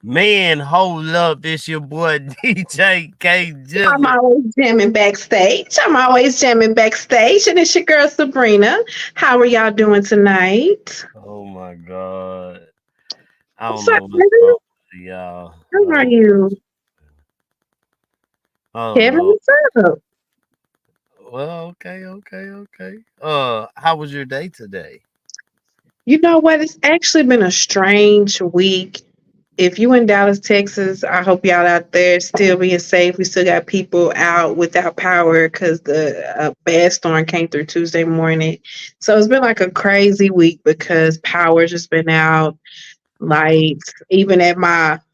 Man, hold up. This your boy DJ K I'm Jiller. always jamming backstage. I'm always jamming backstage. And it's your girl Sabrina. How are y'all doing tonight? Oh my God. I What's don't up, know what's Kevin? wrong with y'all. How are you? I don't Kevin, know. what's up? Well, okay. How was your day today? You know what? It's actually been a strange week. If you in Dallas, Texas, I hope y'all out there still being safe. We still got people out without power because the bad storm came through Tuesday morning. So it's been like a crazy week because power just been out. Lights, even at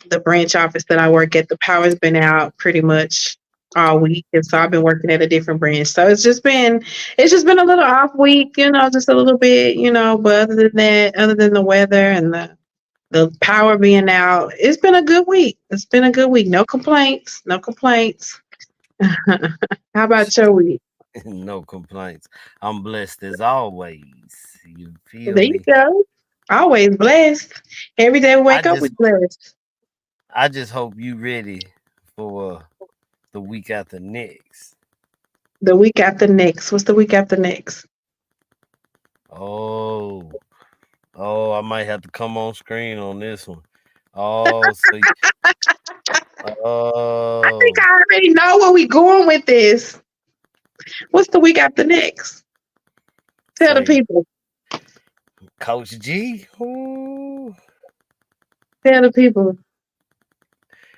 the branch office that I work at, the power's been out pretty much all week. And so I've been working at a different branch. So it's just been a little off week, just a little bit, but other than that, other than the weather and the power being out, it's been a good week. It's been a good week. No complaints. No complaints. How about your week? No complaints. I'm blessed as always. You feel There you me? go. Always blessed. Every day we I wake up, we just blessed. I just hope you ready for the week after next. The week after next. What's the week after next? Oh, I might have to come on screen on this one. Oh, so I think oh, I already know where we going with this. What's the week after next? Tell the say people. Coach G. Ooh. Tell the people.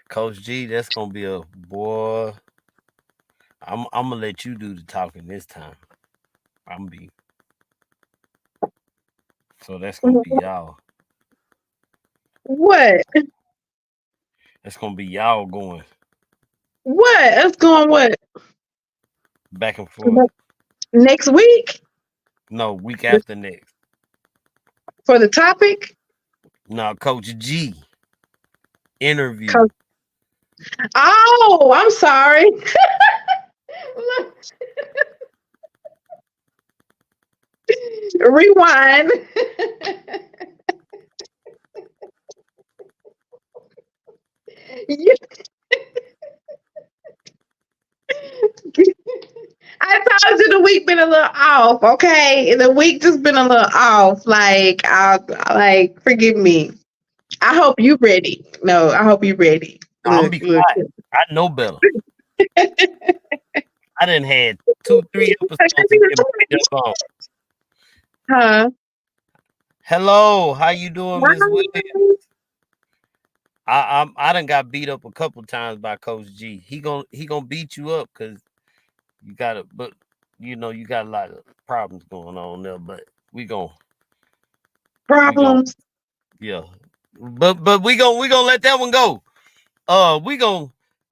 Coach G, that's gonna be a boy. I'm gonna let you do the talking this time. I'm be so that's gonna be y'all. What? That's gonna be y'all going What? Us going what? back and forth. Next week? No, week after next. For the topic? No, Coach G interview. Co- Oh, I'm sorry. Look, rewind. You- I told you the week been a little off, okay? The week just been a little off. Like, forgive me. I hope you ready. No, I hope you ready. I'm Look, be look. quiet. I know better. I done had 2, 3 episodes to get my stuff on. Huh? Hello, how you doing, Miss Williams? Wow. I done got beat up a couple times by Coach G. He gonna beat you up because you got it, but you got a lot of problems going on there. But we gon' we gon' Problems. yeah. But we gonna let that one go. We gon'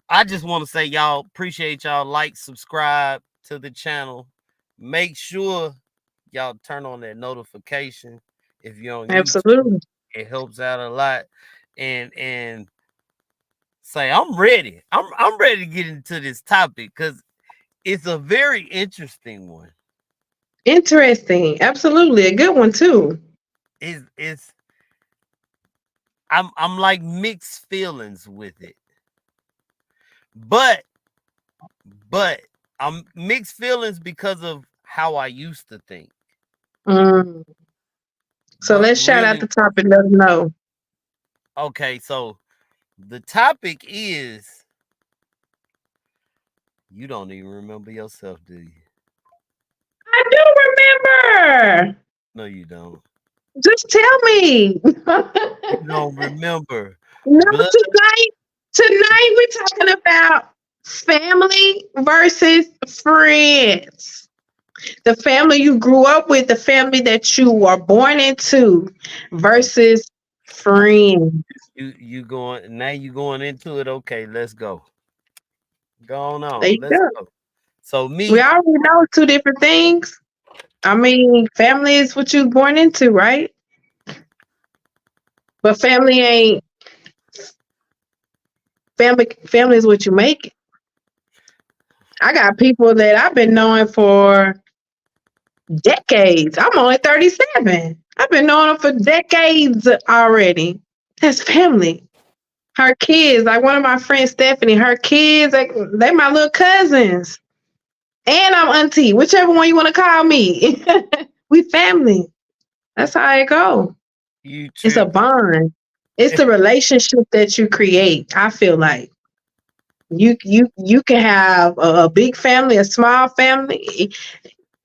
I just want to say y'all appreciate y'all like, subscribe to the channel. Make sure y'all turn on that notification if you're on YouTube. Absolutely. It helps out a lot. And say I'm ready. I'm ready to get into this topic because it's a very interesting one. Interesting. Absolutely. A good one too. It's I'm like mixed feelings with it. But but I'm mixed feelings because of how I used to think. Mm. So But let's shout out really, the top and let them know. okay, so the topic is you don't even remember yourself, do you? I do remember. No, you don't. Just tell me. You don't remember. No, Blood. tonight. Tonight we're talking about family versus friends. The family you grew up with, the family that you were born into, versus friends. You going now? You going into it? Okay, let's go. Go There on. you Let's go. go. So We me, already know two different things. I mean, family is what you was born into, right? But family is what you make it. I got people that I've been knowing for decades. I'm only 37. I've been knowing them for decades already. That's family. Her kids, like one of my friends, Stephanie, her kids, they my little cousins. And I'm auntie, whichever one you want to call me. We family. That's how it go. You It's a tripping. bond. It's the relationship that you create. I feel like you can have a big family, a small family.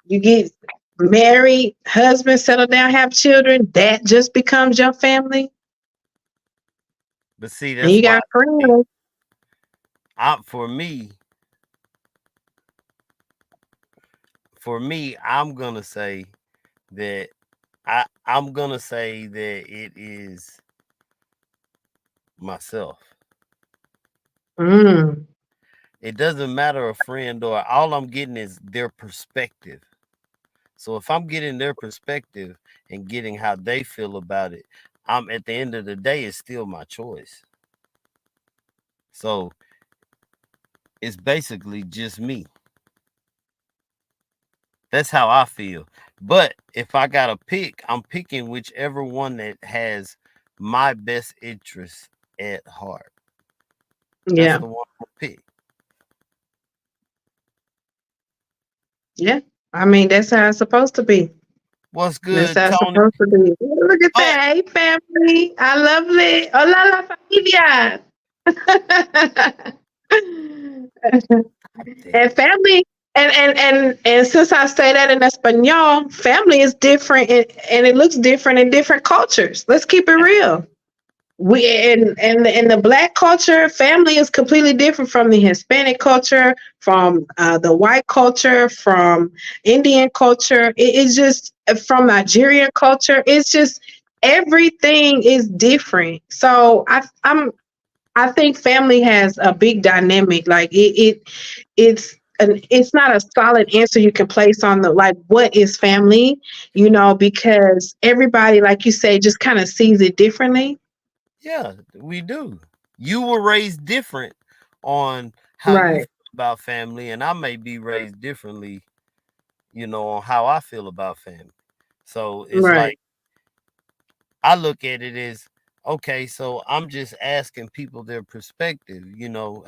You get married, husband, settle down, have children. That just becomes your family. But see, And that's you why got friends. for me, I'm gonna say that I'm gonna say that it is myself. Mm, It doesn't matter a friend or all I'm getting is their perspective. So if I'm getting their perspective and getting how they feel about it, I'm at the end of the day, it's still my choice. So it's basically just me. That's how I feel. But if I gotta pick, I'm picking whichever one that has my best interest at heart. That's yeah, the one I'm gonna pick. yeah. I mean, that's how it's supposed to be. What's That's good, how it's Tony? supposed to be. Look at But that. Hey, family. I love it. Hola, la familia. And damn. family, and since I say that in Espanol, family is different and it looks different in different cultures. Let's keep it real. We in the black culture, family is completely different from the Hispanic culture, from the white culture, from Indian culture. It's just from Nigerian culture. It's just everything is different. So I think family has a big dynamic. Like it's not a solid answer you can place on the like what is family, because everybody, like you say, just kind of sees it differently. Yeah, we do. You were raised different on how you Right. feel about family, and I may be raised differently, on how I feel about family. So it's Right. like I look at it as okay, so I'm just asking people their perspective.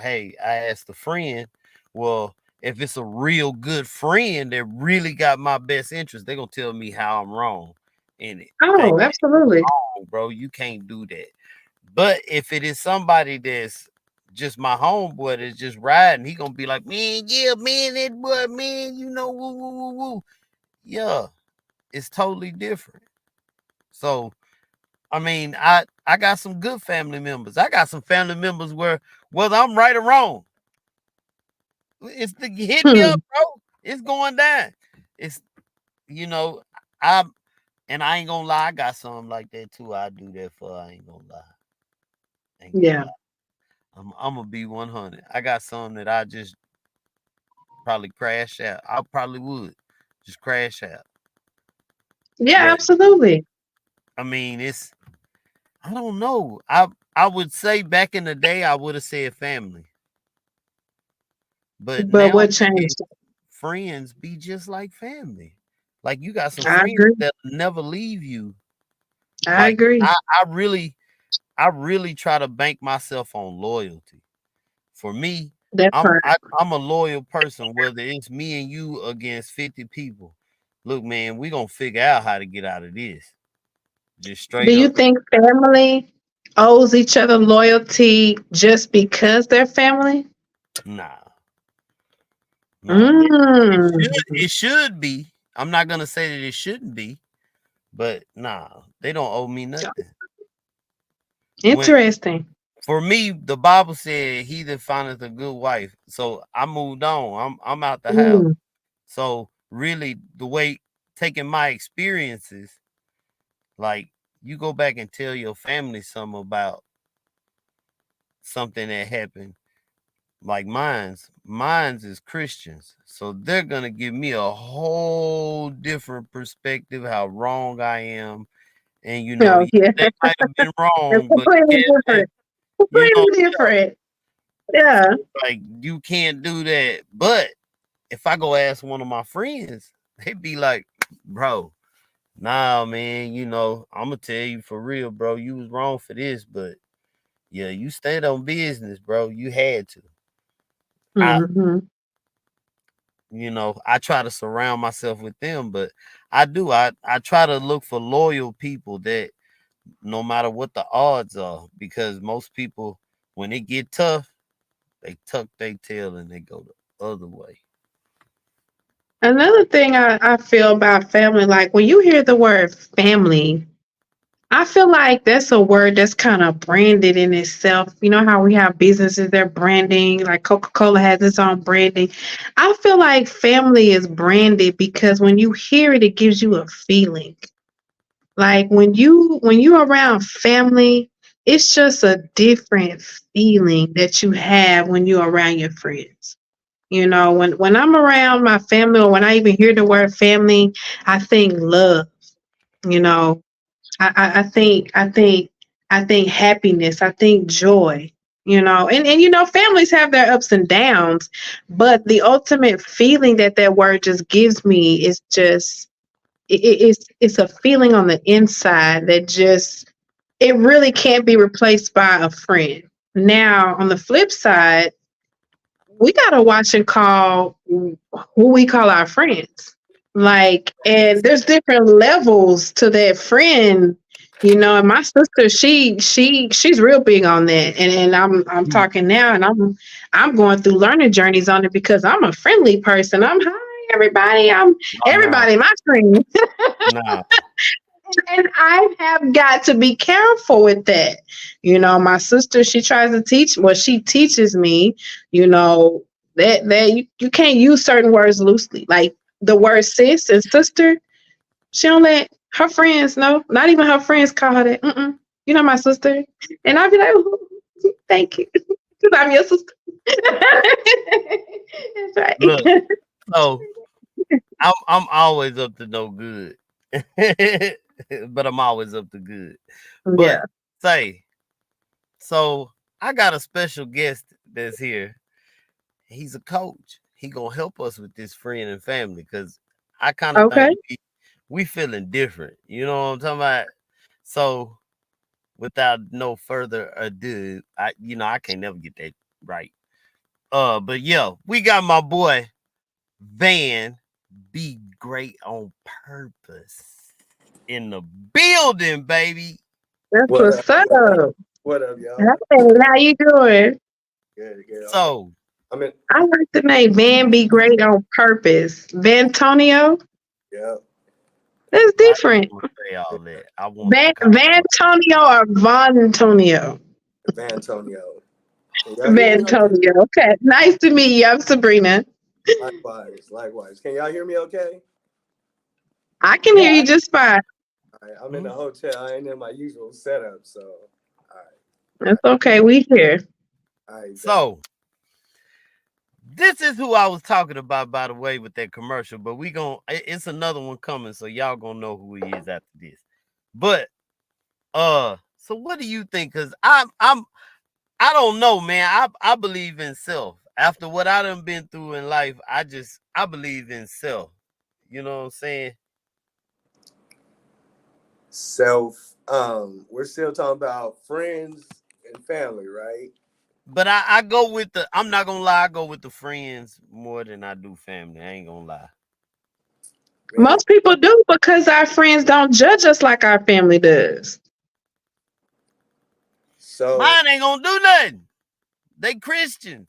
Hey, I asked a friend, well, if it's a real good friend that really got my best interest, they're gonna tell me how I'm wrong in it. Hey, Oh, absolutely. bro, you can't do that. But if it is somebody that's just my homeboy that's just riding, he gonna be like, man, yeah, man, that boy, man, woo, woo, woo, woo. Yeah, it's totally different. So I mean, I got some good family members. I got some family members where whether I'm right or wrong, it's the hit me up, Hmm. bro. It's going down. It's you know, I and I ain't gonna lie, I got some like that too. I do that for. I ain't gonna lie. Ain't gonna Yeah. lie. I'm gonna be 100. I got some that I just probably crash out. I probably would just crash out. Yeah, But absolutely. I mean, I don't know. I would say back in the day I would have said family. But But what nowadays, changed? friends be just like family. Like you got some I friends agree. that never leave you. I Like agree. I really try to bank myself on loyalty. For me, That I'm part. I, I'm a loyal person. Whether it's me and you against 50 people, look, man, we gonna figure out how to get out of this. Just Do straight you up. think family owes each other loyalty just because they're family? Nah, nah. It should Mm. it should be. I'm not gonna say that it shouldn't be, but nah, they don't owe me nothing. When Interesting. For me, the Bible said, "He that findeth a good wife." So I moved on. I'm out the house. Mm. So really, the way taking my experiences, like you go back and tell your family something about something that happened, like mine's is Christians, so they're gonna give me a whole different perspective how wrong I am, and Oh, yeah. they might have been It's wrong, but completely Kevin, different. you know, Completely different. Yeah. like you can't do that. But if I go ask one of my friends, they'd be like, bro, nah, man, I'm gonna tell you for real, bro. You was wrong for this, but Yeah, you stayed on business, bro. You had to. I, Hmm. I try to surround myself with them, but I do. I try to look for loyal people that no matter what the odds are, because most people, when it get tough, they tuck their tail and they go the other way. Another thing I feel about family, like when you hear the word family, I feel like that's a word that's kind of branded in itself. You know how we have businesses, they're branding, like Coca Cola has its own branding. I feel like family is branded because when you hear it, it gives you a feeling. Like when you around family, it's just a different feeling that you have when you're around your friends. When I'm around my family or when I even hear the word family, I think love, you know. I think happiness, I think joy, and families have their ups and downs, but the ultimate feeling that word just gives me is just it's a feeling on the inside that just it really can't be replaced by a friend. Now, on the flip side, we gotta watch and call who we call our friends. Like, and there's different levels to that friend, and my sister, she's real big on that. And I'm Mm. talking now and I'm going through learning journeys on it because I'm a friendly person. I'm hi everybody. I'm Oh no, everybody my friend. no. And I have got to be careful with that. My sister, she tries to teach, well, she teaches me, that you can't use certain words loosely. Like the word sis and sister, she don't let her friends know, not even her friends call her that. My sister. And I'd be like, "Ooh, thank you. Because I'm your sister." That's Look, right. so I'm always up to no good, but I'm always up to good. But Yeah. say, so I got a special guest that's here. He's a coach. He gonna help us with this friend and family because I kind of think Okay. we feeling different. You know what I'm talking about? So without no further ado, I can't never get that right. But yeah, we got my boy Van be great on purpose in the building, baby. That's What up? what's up. What up? What up, y'all? Hey, how you doing? Good, good. So I'm in. I like the name Van Be Great on Purpose. Vantonio? Yeah, That's why you different. gonna say all that? I want to call my Vantonio or Von Antonio? Antonio. Can y'all hear me okay? Vantonio. Okay. Nice to meet you. I'm Sabrina. Likewise, likewise. Can y'all hear me okay? I can yeah. hear you just fine. All right, I'm in the Mhm. hotel. I ain't in my usual setup, so all right, all That's okay. We here. right, all right, bet. So this is who I was talking about, by the way, with that commercial. But it's another one coming, so y'all gonna know who he is after this. But so what do you think? Cause I don't know, man. I believe in self. After what I done been through in life, I believe in self. You know what I'm saying? Self. We're still talking about friends and family, right? But I go with I'm not gonna lie, I go with the friends more than I do family. I ain't gonna lie. Man. Most people do because our friends don't judge us like our family does. So, Mine ain't gonna do nothing. They Christians.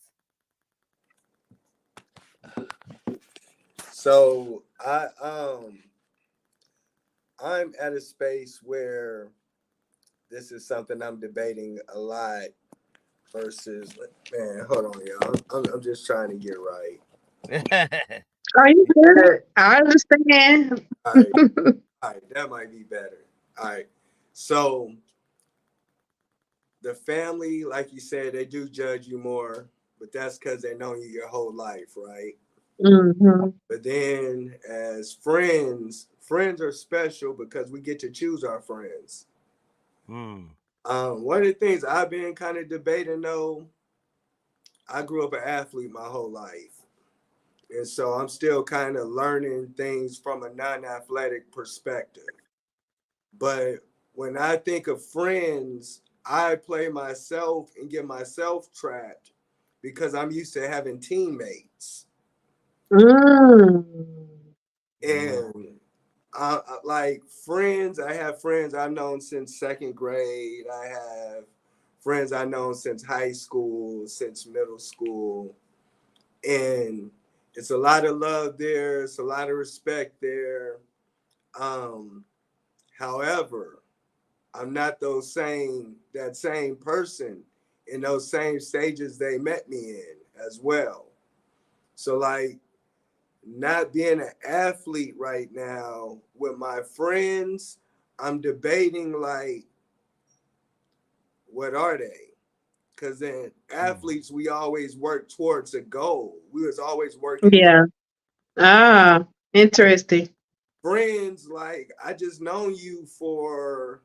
so I'm at a space where this is something I'm debating a lot versus man, hold on, y'all. I'm just trying to get right. Are you good? I understand. All right, all right, that might be better. All right. So the family, like you said, they do judge you more, but that's because they know you your whole life, right? Hmm. But then as friends, friends are special because we get to choose our friends. Hmm. One of the things I've been kind of debating though, I grew up an athlete my whole life. And so I'm still kind of learning things from a non-athletic perspective. But when I think of friends, I play myself and get myself trapped because I'm used to having teammates. Mm. And like friends, I have friends I've known since second grade. I have friends I've known since high school, since middle school. And it's a lot of love there, it's a lot of respect there. Um, However, I'm not that same person in those same stages they met me in as well. So like not being an athlete right now with my friends, I'm debating like what are they? Because then athletes, we always work towards a goal. We was always working. Yeah. Ah, interesting. Friends, like I just known you for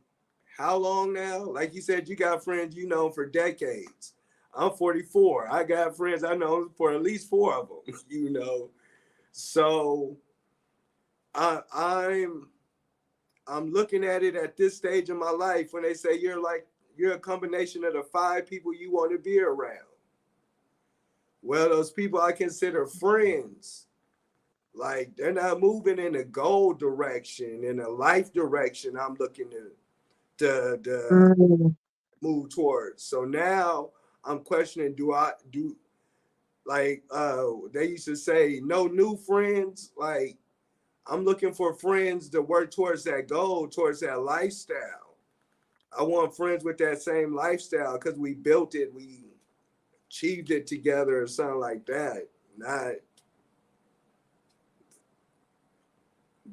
how long now? Like you said, you got friends you know for decades. I'm 44. I got friends I know for at least four of them. You know, so I, I'm I'm looking at it at this stage of my life when they say you're a combination of the five people you want to be around. Well, those people I consider friends, like they're not moving in a goal direction, in a life direction I'm looking to Mm. move towards. So now I'm questioning do I do like they used to say no new friends. Like I'm looking for friends to work towards that goal, towards that lifestyle. I want friends with that same lifestyle because we built it, we achieved it together or something like that. Not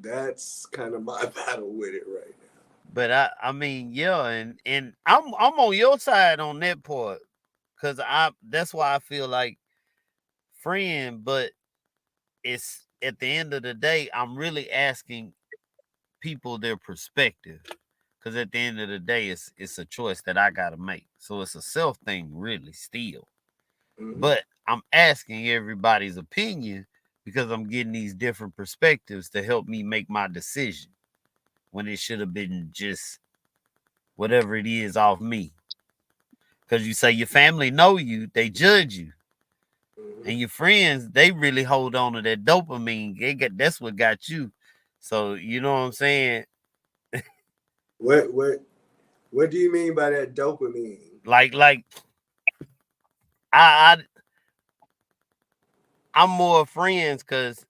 That's kind of my battle with it right now. But I mean, yeah, and I'm on your side on that part, cause that's why I feel like friend, but it's at the end of the day, I'm really asking people their perspective, cause at the end of the day, it's a choice that I gotta make. So it's a self thing, really, still. Mm-hmm. But I'm asking everybody's opinion because I'm getting these different perspectives to help me make my decision when it should have been just whatever it is off me. Because you say your family know you, they judge you, Mm-hmm. and your friends they really hold on to that dopamine. That's what got you. So you know what I'm saying? What what what do you mean by that dopamine? Like I I'm more friends because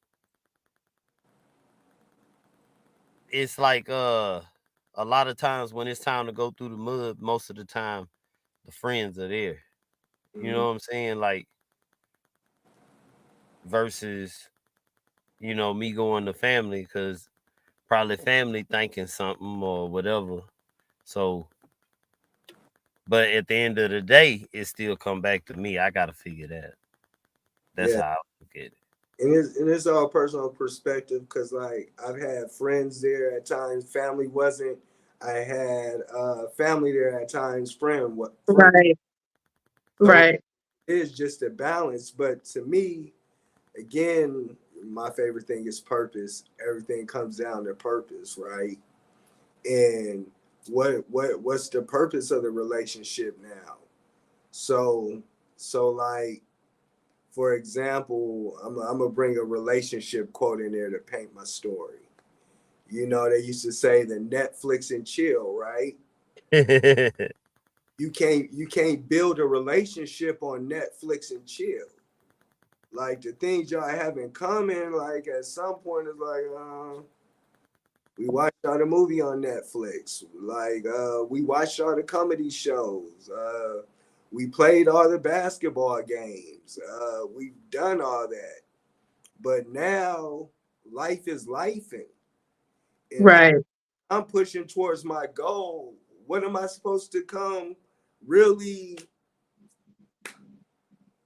it's like a lot of times when it's time to go through the mud, most of the time the friends are there. You Mm-hmm. know what I'm saying? Like versus me going to family because probably family thinking something or whatever. So, but at the end of the day, it still come back to me. I gotta figure that. That's Yeah, how I look at it. and it's all personal perspective because like I've had friends there at times, family wasn't. I had family there at times, friend. Right. So Right. it is just a balance. But to me, again, my favorite thing is purpose. Everything comes down to purpose, right? And what's the purpose of the relationship now? So like for example, I'm gonna bring a relationship quote in there to paint my story. You know, they used to say the Netflix and chill, right? You can't build a relationship on Netflix and chill. Like the things y'all have in common, like at some point it's like, we watched all the movie on Netflix. Like we watched all the comedy shows. We played all the basketball games. We've done all that. But now life is life and Right. I'm pushing towards my goal. What am I supposed to come really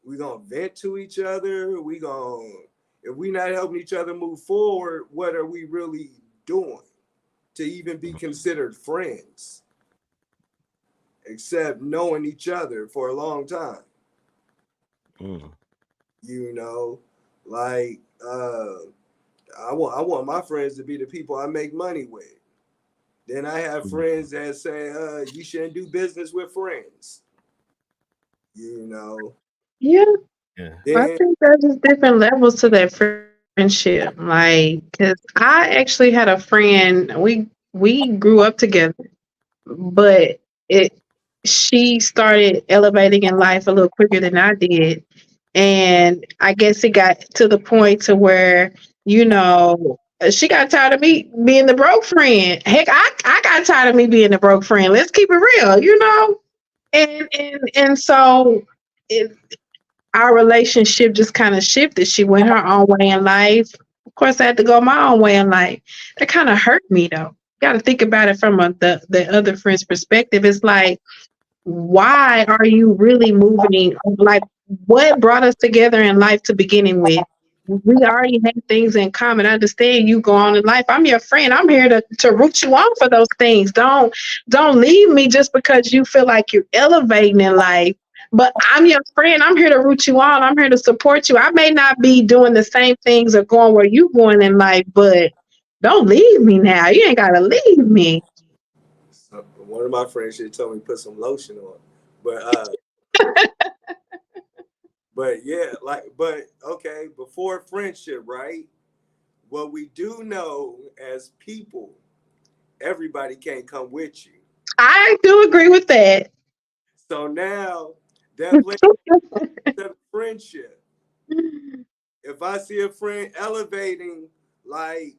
we gonna vent to each other? We gonna if we not helping each other move forward, what are we really doing to even be considered friends? Except knowing each other for a long time. Mm. You know, like I want my friends to be the people I make money with. Then I have friends that say, you shouldn't do business with friends. You know. Yeah, Yeah. I Then think there's just different levels to that friendship. Like, cause I actually had a friend. We grew up together, but it she started elevating in life a little quicker than I did. And I guess it got to the point to where, she got tired of me being the broke friend. Heck, I got tired of me being the broke friend. Let's keep it real. And so it, our relationship just kind of shifted. She went her own way in life. Of course, I had to go my own way in life. That kind of hurt me though. Got to think about it from the other friend's perspective. It's like, why are you really moving? Like, what brought us together in life to beginning with? We already have things in common. I understand you go on in life. I'm your friend. I'm here to root you on for those things. Don't leave me just because you feel like you're elevating in life. But I'm your friend. I'm here to root you on. I'm here to support you. I may not be doing the same things or going where you going in life, but don't leave me now. You ain't gotta leave me. one of my friends should told me put some lotion on. But but yeah, but okay, before friendship, right? What we do know as people, everybody can't come with you. I do agree with that. So now that plays into friendship. If I see a friend elevating, like,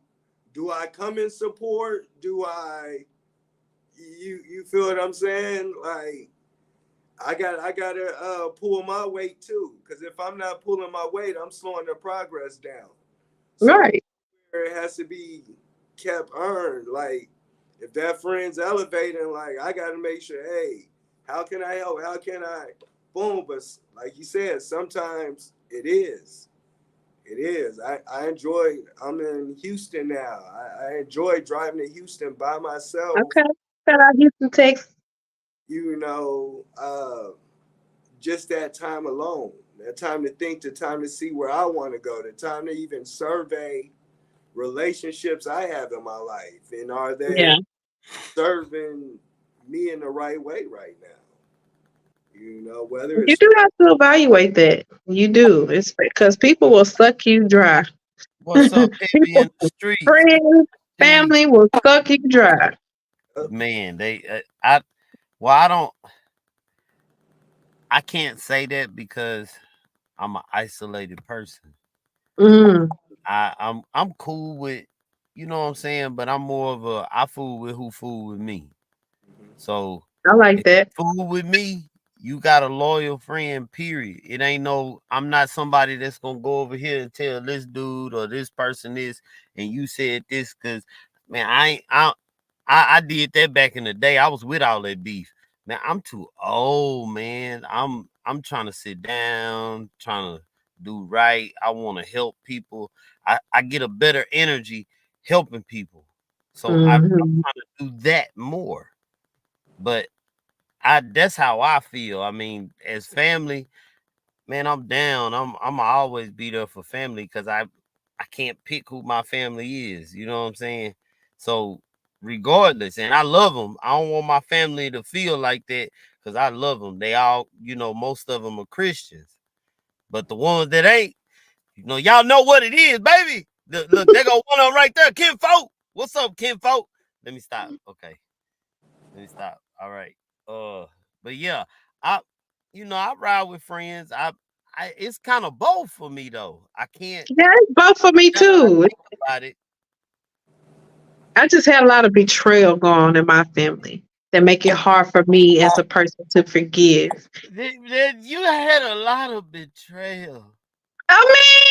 do I come in support? Do I you feel what I'm saying? Like I gotta pull my weight too. Cause if I'm not pulling my weight, I'm slowing the progress down. So Right. it has to be kept earned. Like if that friend's elevating, like I gotta make sure, hey, how can I help? How can I boom? But like you said, sometimes it is. It is. I enjoy I'm in Houston now. I enjoy driving to Houston by myself, Okay. Shout out Houston, Texas. you know, just that time alone. That time to think, the time to see where I want to go, the time to even survey relationships I have in my life. And are they Yeah. serving me in the right way right now? You know, whether You it's do have to evaluate that. You do. It's because people will suck you dry. What's up, heavy People, in the streets? friends, Gee, family will suck you dry. man, I well, I can't say that because I'm an isolated person. Mm, I'm cool with, you know what I'm saying, but I'm more of a I fool with who fool with me. So I like if that. you fool with me, you got a loyal friend, period. It ain't no, I'm not somebody that's gonna go over here and tell this dude or this person this, and you said this, cause man, I ain't I did that back in the day. I was with all that beef. Man, I'm too old, man. I'm trying to sit down, trying to do right. I want to help people. I get a better energy helping people. So I'm Hmm. trying to do that more. But I that's how I feel. I mean, as family, man, I'm down. I'm always be there for family because I can't pick who my family is. You know what I'm saying? So regardless, and I love them. I don't want my family to feel like that because I love them. They all, most of them are Christians, but the ones that ain't, y'all know what it is, baby. Look, they go one on right there, Kim Folk. What's up, Kim Folk? Let me stop. Okay. Let me stop. All right. Uh, but yeah, I, I ride with friends. It's kind of both for me though. I can't. Yeah, it's both for me Now that I too. think about it, I just had a lot of betrayal going on in my family that make it hard for me as a person to forgive. you had a lot of betrayal. I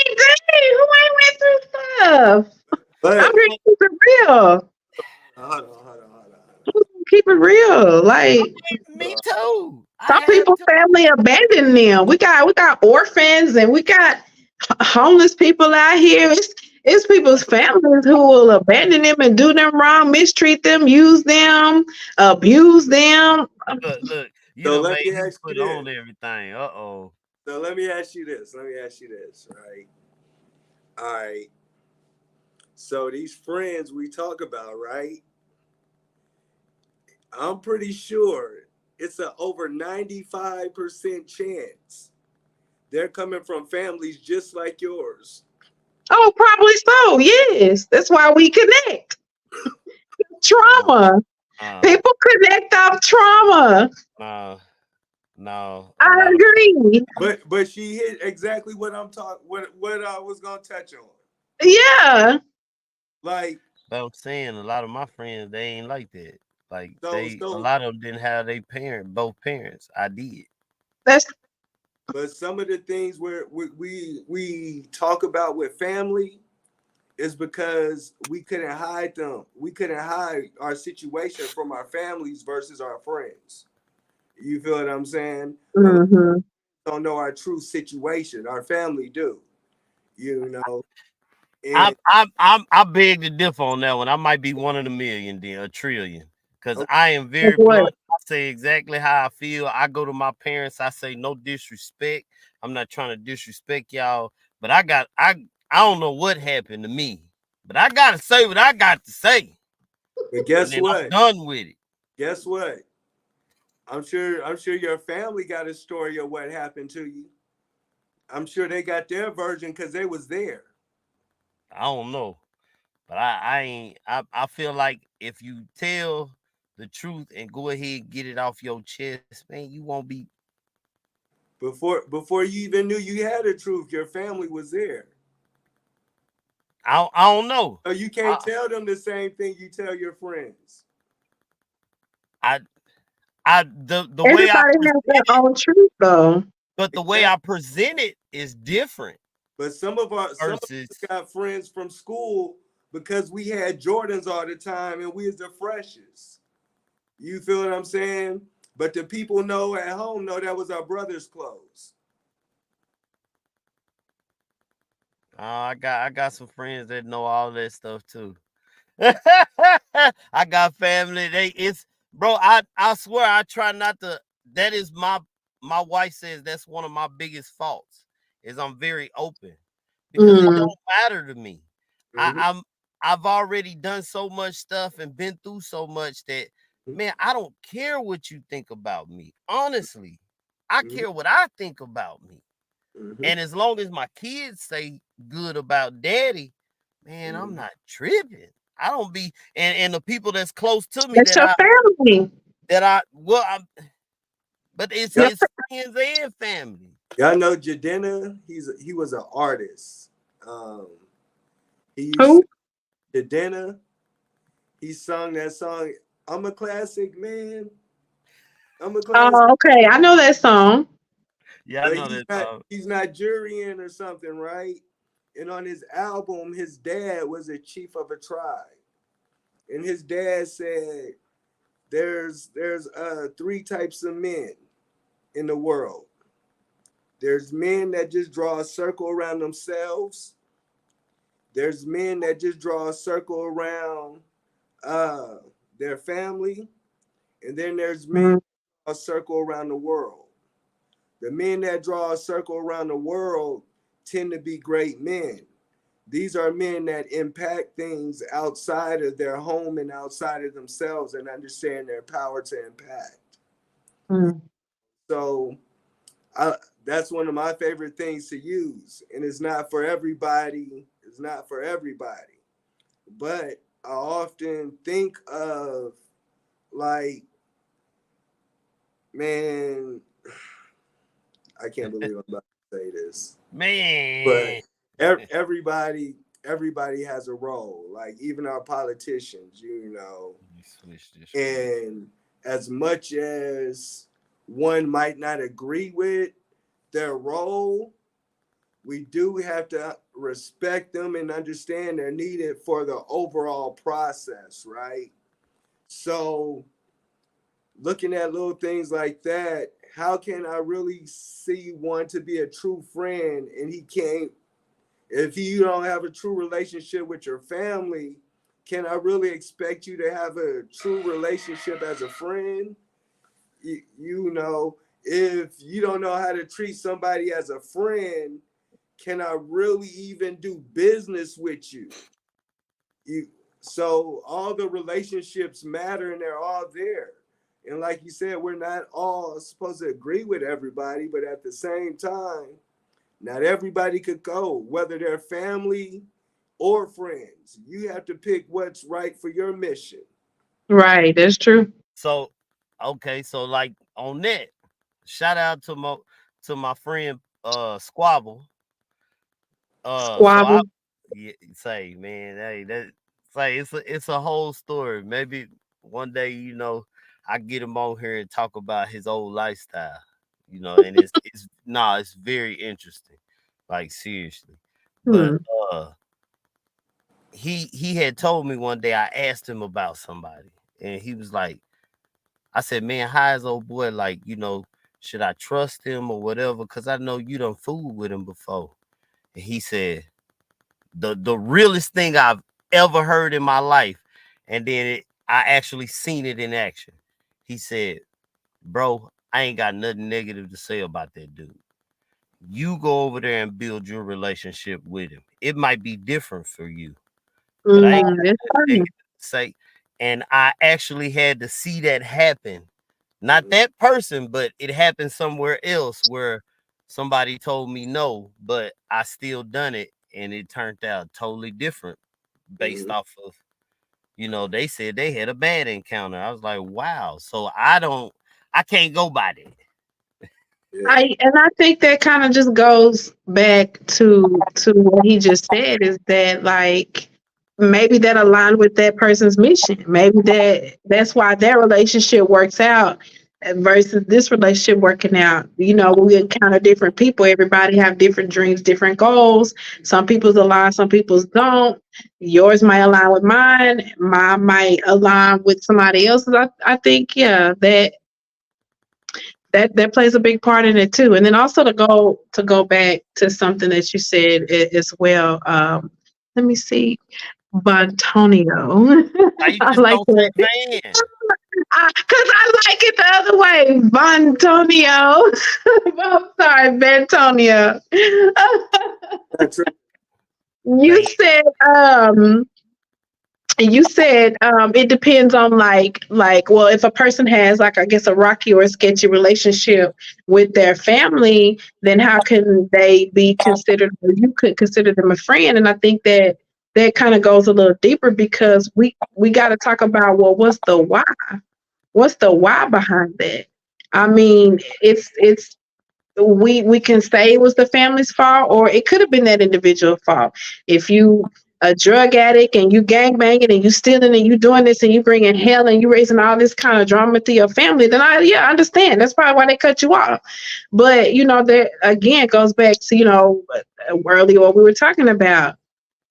mean, dang, who ain't went through stuff? I'm but here to keep it real. hold on. Keep it real. Like, Me too. I some have people to. family abandon them. We got orphans and we got homeless people out here. It's people's families who will abandon them and do them wrong, mistreat them, use them, abuse them. Look. You So done let made me him ask you put this. on everything. Uh-oh. So let me ask you this. Right? All right. So these friends we talk about, right? I'm pretty sure it's a over 95% chance they're coming from families just like yours. Oh, probably so. Yes, that's why we connect. Uh, Trauma. uh, People connect off trauma. no, no. I A lot of agree. But she hit exactly what I'm talking what I was gonna touch on. Yeah. Like but I'm saying a lot of my friends they ain't like that. Like a so lot of them didn't have both parents. I did. That's but some of the things where we talk about with family is because we couldn't hide them. We couldn't hide our situation from our families versus our friends. You feel what I'm saying? A lot hmm don't know our true situation. Our family do, you know. I And I beg to differ on that one. I might be one of the million, then a trillion, because okay, I am very what? blunt. I say exactly how I feel. I go to my parents. I say no disrespect. I'm not trying to disrespect y'all, but I don't know what happened to me, but I gotta say what I got to say, but and guess then I'm what? done with it. Guess what? I'm sure your family got a story of what happened to you. I'm sure they got their version because they was there. I don't know, but I ain't. I feel like if you tell the truth and go ahead and get it off your chest, man, you won't be. Before you even knew you had the truth, your family was there. I don't know. So you can't tell them the same thing you tell your friends. I the way I Everybody has their own truth, though. but the way I present it is different But some of us versus got friends from school because we had Jordans all the time and we was the freshest. You feel what I'm saying? But the people know at home know that was our brother's clothes. I got some friends that know all that stuff too. I got family. It's bro. I swear I try not to. That is my wife says that's one of my biggest faults is I'm very open because it Mm. don't matter to me. I, Mm-hmm. I'm I've already done so much stuff and been through so much that man, I don't care what you think about me. Honestly, I Mm-hmm. care what I think about me. Mm-hmm. And as long as my kids say good about daddy, man, I'm Mm-hmm. not tripping. I don't be and the people that's close to me That's your family. that I well I but Y'all, it's friends and family. y'all know Jadena? He was an artist. Um, he used Who? Jadena. He sung that song. I'm a classic man. I'm a classic. Oh, okay. I know that song. Yeah, I But know that he's Nigerian or something, right? And on his album, his dad was a chief of a tribe. And his dad said there's three types of men in the world. There's men that just draw a circle around themselves. There's men that just draw a circle around uh, their family. And then there's men Mm. that draw a circle around the world. The men that draw a circle around the world tend to be great men. These are men that impact things outside of their home and outside of themselves and understand their power to impact. Mm. So I, that's one of my favorite things to use. And it's not for everybody. It's not for everybody. But I often think of like, man, I can't believe I'm about to say this. But man. everybody has a role, like even our politicians, you know. You switch this screen. And as much as one might not agree with their role, we do have to respect them and understand they're needed for the overall process, right? So looking at little things like that, how can I really see one to be a true friend and he can't, if you don't have a true relationship with your family, can I really expect you to have a true relationship as a friend? You know, if you don't know how to treat somebody as a friend, can I really even do business with you? You so all the relationships matter and they're all there. And like you said, we're not all supposed to agree with everybody, but at the same time, not everybody could go, whether they're family or friends. You have to pick what's right for your mission. Right, that's true. So, okay, so like on that, shout out to my friend Squabble. So I Squabble. yeah, say man, hey, that say it's a whole story. Maybe one day, I get him on here and talk about his old lifestyle. And it's very interesting. Like seriously. But Hmm. uh he had told me one day, I asked him about somebody, and he was like, I said, man, how is old boy, like, should I trust him or whatever? Cause I know you done fooled with him before. And he said, the realest thing I've ever heard in my life. And then I actually seen it in action. He said, bro, I ain't got nothing negative to say about that dude. You go over there and build your relationship with him. It might be different for you, but I ain't got That's nothing funny. negative to say. And I actually had to see that happen. Not that person, but it happened somewhere else where somebody told me no, but I still done it, and it turned out totally different based Mhm. off of, they said they had a bad encounter. I was like, wow. So I can't go by that. Yeah. I think that kind of just goes back to what he just said, is that like maybe that aligned with that person's mission. Maybe that's why their relationship works out versus this relationship working out. When we encounter different people, everybody have different dreams, different goals. Some people's align, some people's don't. Yours might align with mine. Mine might align with somebody else's. I think, yeah, that plays a big part in it too. And then also to go back to something that you said as well. Let me see, Bontonio. Why you I just like don't say that van? because I like it the other way, Bontonio. I'm sorry, Bentonio. That's right. you Van. said um you said it depends on like well, if a person has, like, I guess, a rocky or a sketchy relationship with their family, then how can they be considered, or you could consider them a friend? And I think that kind of goes a little deeper, because we got to talk about, well, what's the why behind that. I mean, it's we can say it was the family's fault, or it could have been that individual fault. If you a drug addict and you gang banging and you stealing and you doing this and you bringing hell and you raising all this kind of drama to your family, then I understand. That's probably why they cut you off. But that again goes back to earlier what we were talking about.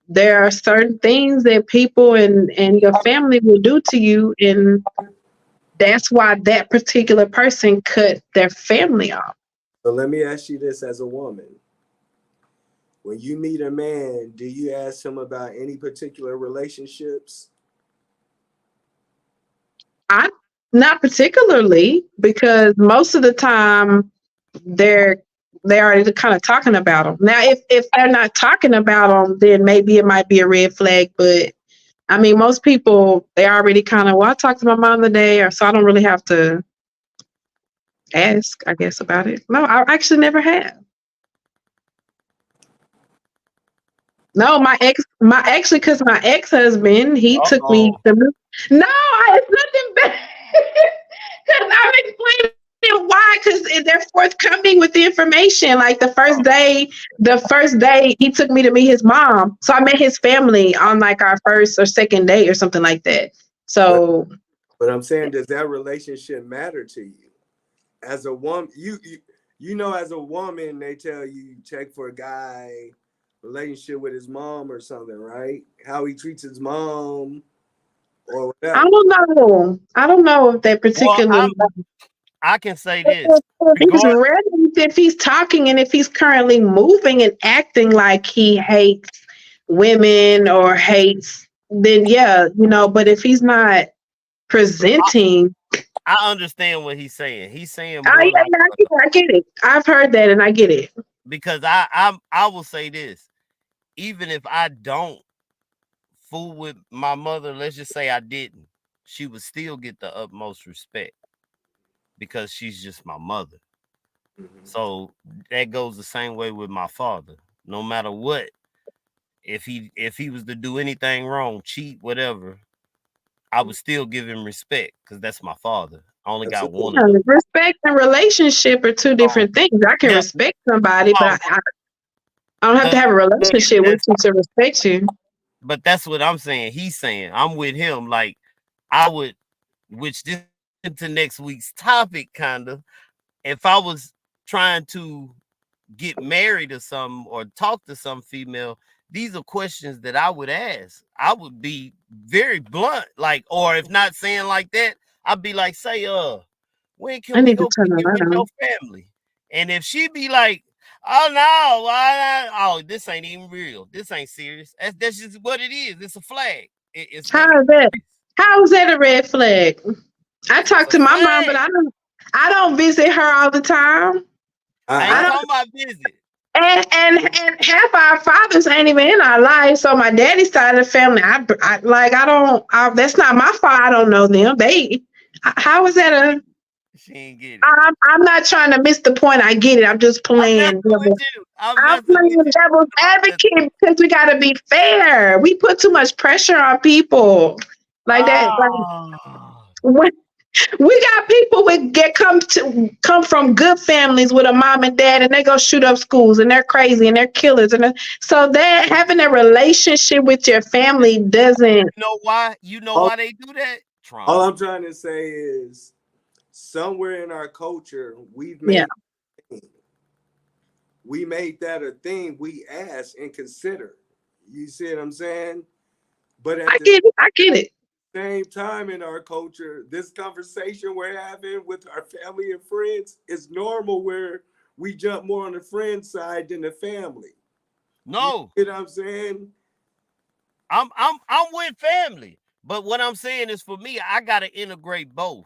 There are certain things that people and your family will do to you, and that's why that particular person cut their family off. So let me ask you this as a woman. When you meet a man, do you ask him about any particular relationships? I Not particularly, because most of the time they're they already kind of talking about them. Now, if they're not talking about them, then maybe it might be a red flag. But I mean, most people, they already kind of, well, I talked to my mom today, or so I don't really have to ask, I guess, about it. No, I actually never have. No, my actually, because my ex husband, he took me Uh-oh. to. No, it's nothing bad. Because I'm explaining why. Because they're forthcoming with the information. Like the first day he took me to meet his mom, so I met his family on like our first or second date or something like that. But So but I'm saying, does that relationship matter to you? As a woman, as a woman, they tell you check for a guy relationship with his mom or something, right? How he treats his mom or I whatever. don't know. I don't know if that Well, particular. I can say this. He's Regard ready, if he's talking and if he's currently moving and acting like he hates women or hates, then yeah, but if he's not I, presenting, I understand what he's saying. He's saying I, more like, I get it. I've heard that and I get it. because I will say this. Even if I don't fool with my mother, let's just say I didn't, she would still get the utmost respect. because she's just my mother. Mhm. So that goes the same way with my father. No matter what, if he was to do anything wrong, cheat, whatever, I would still give him respect because that's my father. I only got one of Absolutely. them. Respect and relationship are two So different things. I can now, respect somebody, but oh, I don't have to the, have a relationship with that's you to respect you. but that's what I'm saying. He's saying I'm with him. Like I would, which this into next week's topic, kind of. If I was trying to get married or something or talk to some female, these are questions that I would ask. I would be very blunt, like, or if not saying like that, I'd be like, say, when I can we need to go turn kick the it light with your on. family? And if she be like, oh no, why not? Oh, this ain't even real. This ain't serious. That's just what it is. It's a flag. It's How nothing is that? serious. How is that a red flag? I It's talk a to my mom, but flag. I don't visit her all the time. I I ain't I don't talking about visit. and half our fathers ain't even in our life. So my daddy's side of the family, I don't. That's not my fault. I don't know them. How is that a? She ain't get it. I'm not trying to miss the point. I get it. I'm just I'm messing playing with devil. you. I'm I'm messing with playing you. devil's I'm messing. advocate because we got to be fair. We put too much pressure on people like that. Like Oh. when we got people with come from good families with a mom and dad, and they go shoot up schools, and they're crazy and they're killers, so that having a relationship with your family doesn't. You know why? You know all, why they do that? all Trauma. I'm trying to say is somewhere in our culture Yeah, we made that a thing we ask and consider. You see what I'm saying? But at I the get it. I get it. same time in our culture, this conversation we're having with our family and friends is normal where we jump more on the friend side than the family. You No, see what I'm saying? I'm with family. But what I'm saying is for me, I gotta integrate both.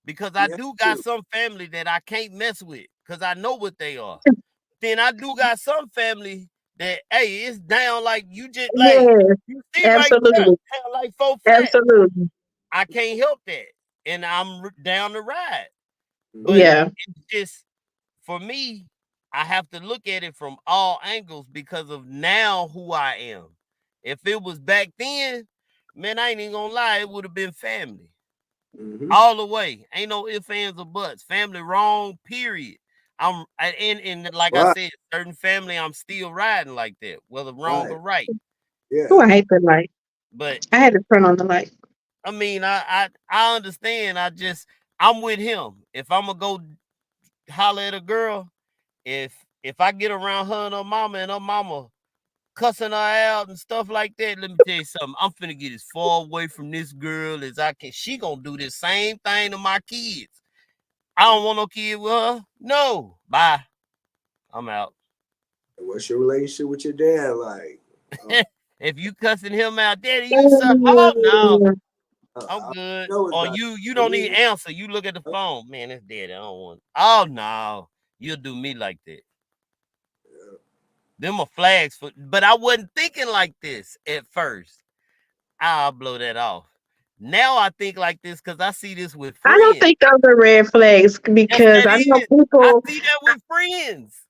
Because I We have do got to. some family that I can't mess with because I know what they are. Then I do got some family that hey, it's down like you just like Yes, you see right there, absolutely, down like 4 flat. absolutely. I can't help that. And I'm down the ride. But Mhm. Yeah, it's just for me, I have to look at it from all angles because of now who I am. If it was back then, man, I ain't even gonna lie, it would have been family Mhm. all the way. Ain't no ifs, ands, or buts. Family wrong, period. And like I Right, said, certain family, I'm still riding like that, whether wrong right. or right. Yeah. oh, I hate the light. But I had to turn on the light. I mean, I understand. I'm with him. If I'm gonna go holler at a girl, if I get around her and her mama cussing her out and stuff like that, let me tell you something. I'm finna get as far away from this girl as I can. She gonna do the same thing to my kids. I don't want no kid with her. No, bye. I'm out. What's your relationship with your dad like? Uh, If you cussing him out, daddy, you suck. Oh no, Mm, I'm I good. know it's Or not you for don't me. need answer. You look at the phone, man. It's dead. I don't want. Oh no, you'll do me like that. Them are flags for, but I wasn't thinking like this at first. I'll blow that off. Now I think like this because I see this with I don't friends. think those are red flags Yes, because that I know is. I people. see that with friends.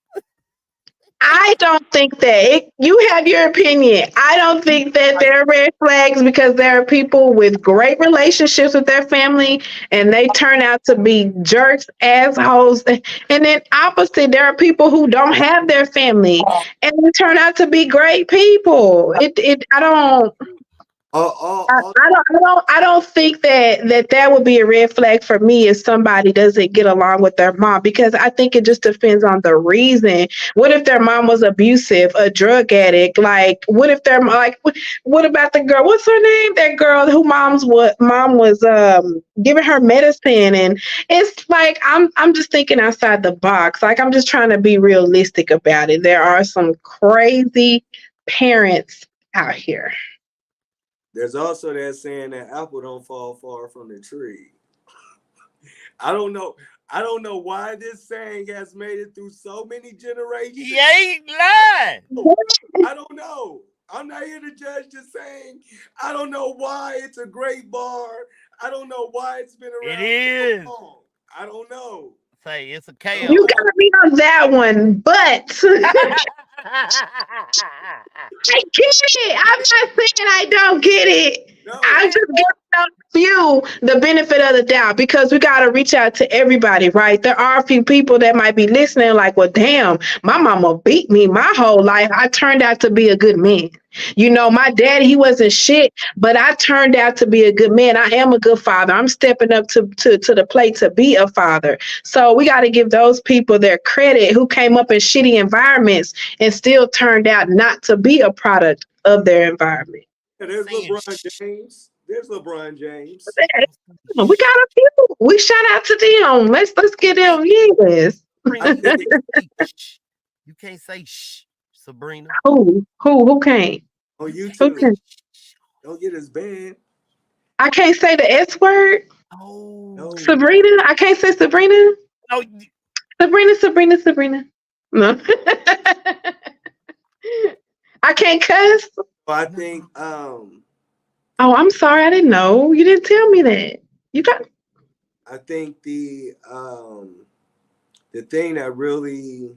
I don't think that you have your opinion. I don't think that Like, there are red flags because there are people with great relationships with their family and they turn out to be jerks, assholes. And then opposite, there are people who don't have their family and they turn out to be great people. I that's don't. true. All I don't think that would be a red flag for me if somebody doesn't get along with their mom because I think it just depends on the reason. What if their mom was abusive, a drug addict? Like, what if they're like, what about the girl? What's her name? That girl who mom was giving her medicine, and it's like I'm just thinking outside the box. Like I'm just trying to be realistic about it. There are some crazy parents out here. there's also that saying that apple don't fall far from the tree. I don't know. I don't know why this saying has made it through so many He generations. ain't lying. I don't know. I'm not here to judge the saying. I don't know why it's a great bar. I don't know why it's been It around so is. long. I don't know. Say it's a You chaos. gotta be on that one, but I get it. I'm not saying I don't get it. No. I'm just giving you the benefit of the doubt because we got to reach out to everybody, right? There are a few people that might be listening, like, well, damn, my mama beat me my whole life. I turned out to be a good man. You know, my dad, he wasn't shit, but I turned out to be a good man. I am a good father. I'm stepping up to the plate to be a father. So we got to give those people their credit who came up in shitty environments and still turned out not to be a product of their environment. Yeah, there's Saying LeBron James. There's LeBron James. We got a few. We shout out to them. Let's get them. Yes. I Sabrina, think you can't say shh, Sabrina. Who can't? on Who YouTube, can? don't get us banned. I can't say the S word. Oh, No. Sabrina. I can't say Sabrina. no, Sabrina. No. I can't cuss. I no. think Oh, I'm sorry. I didn't know. You didn't tell me that. You got. I think the thing that really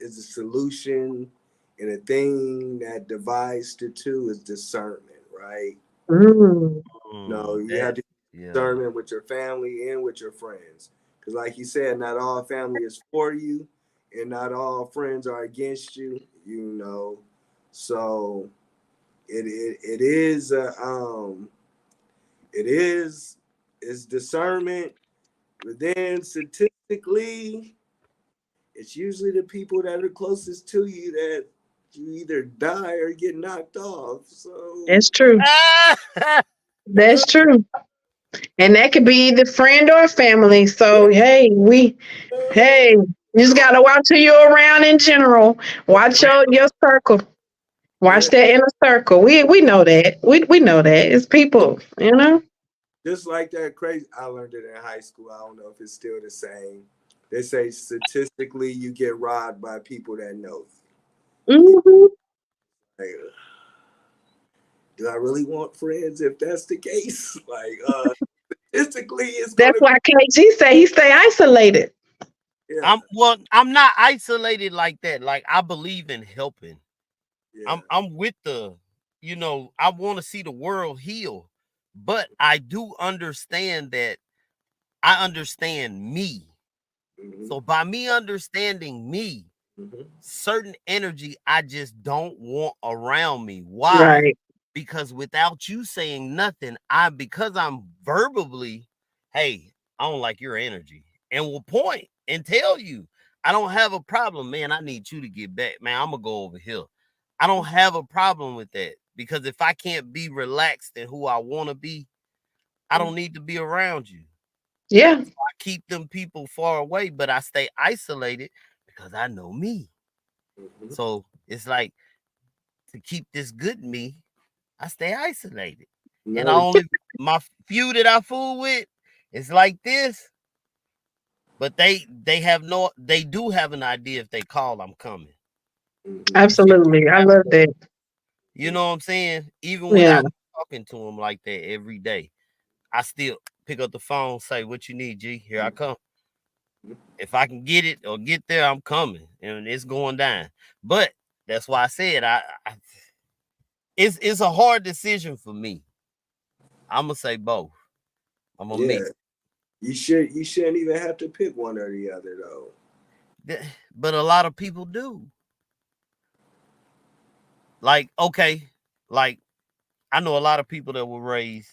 is a solution and a thing that divides the two is discernment, right? Mm, No, you have That, to yeah. discernment with your family and with your friends. Because, like you said, not all family is for you, and not all friends are against you. You know, so it is it is it's discernment, but then statistically, it's usually the people that are closest to you that you either die or get knocked off. So that's true. That's true. And that could be the friend or family. So hey, you just gotta watch who you're around in general. Watch your circle. yeah, Watch that inner circle. We know that. We know that. It's people, you know? just like that crazy. I learned it in high school. I don't know if it's still the same. They say statistically you get robbed by people that know you. Hmm. Like, do I really want friends if that's the case? Like, statistically, it's That's gonna why KG say he stay isolated. yeah, I'm not isolated like that. Like I believe in helping. yeah. I'm with I want to see the world heal, but I do understand that I understand me. Mm-hmm, So by me understanding me, mm-hmm, certain energy I just don't want around me. Why? Right. Because without you saying nothing, because I'm verbally, hey, I don't like your energy, and will point and tell you, I don't have a problem, man. I need you to get back, man. I'm gonna go over here. I don't have a problem with that because if I can't be relaxed and who I want to be, I don't need to be around you. Yeah. I keep them people far away, but I stay isolated because I know me. mm-hmm. So it's like to keep this good me, I stay isolated. And I No, only my few that I fool with is like this, but they do have an idea if they call I'm coming. mm-hmm, You see what Absolutely. I I'm love saying? that. You know what I'm saying? Even Yeah. without talking to them like that every day, I still pick up the phone, say, "What you need, G? Here I come. If I can get it or get there, I'm coming, and it's going down." But that's why I said it's a hard decision for me. I'm gonna say both. I'm gonna yeah. mix. You shouldn't even have to pick one or the other though. But a lot of people do. Like, okay, like I know a lot of people that were raised,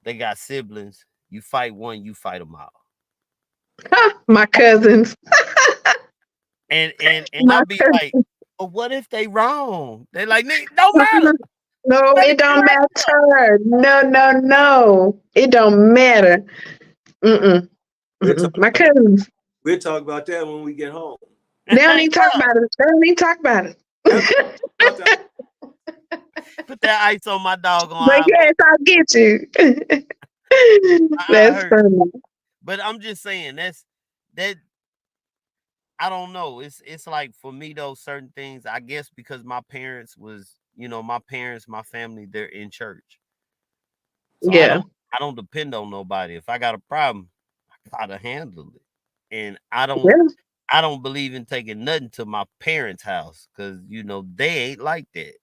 they got siblings. You fight one, you fight them all. My cousins. And My I'll be like, cousins. but what if they wrong? They like, don't matter. No, Let it it be don't like that. matter. No. It don't matter. Mm-mm. We'll talk My about that. cousins. We'll talk about that when we get home. They don't even talk Yeah. about it. They don't even talk about We'll talk it. about that. Put that ice on my doggone But eyeball. yes, I'll get you. My eye That's hurt. funny. But I'm just saying that I don't know. It's like for me though, certain things, I guess because my parents was, my parents, my family, they're in church. So Yeah. I don't depend on nobody. If I got a problem, I how to handle it. And Yeah. I don't believe in taking nothing to my parents' house because they ain't like that.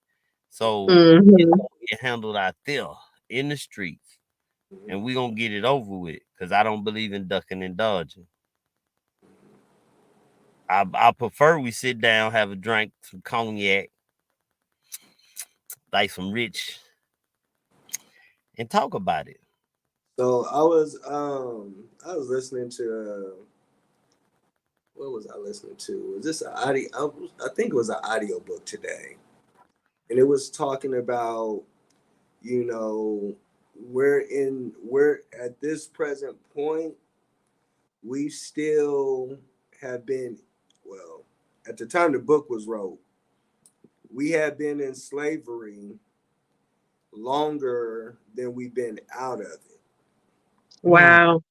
So it's Hmm. gonna get handled out there in the streets, and we gonna get it over with. Because I don't believe in ducking and dodging. I prefer we sit down, have a drink, some cognac, like some rich, and talk about it. So I was listening to what was I listening to? Was this an audio? I think it was an audio book today, and it was talking about you know we're at this present point we still have been well at the time the book was wrote we have been in slavery longer than we've been out of it. Mm, Wow.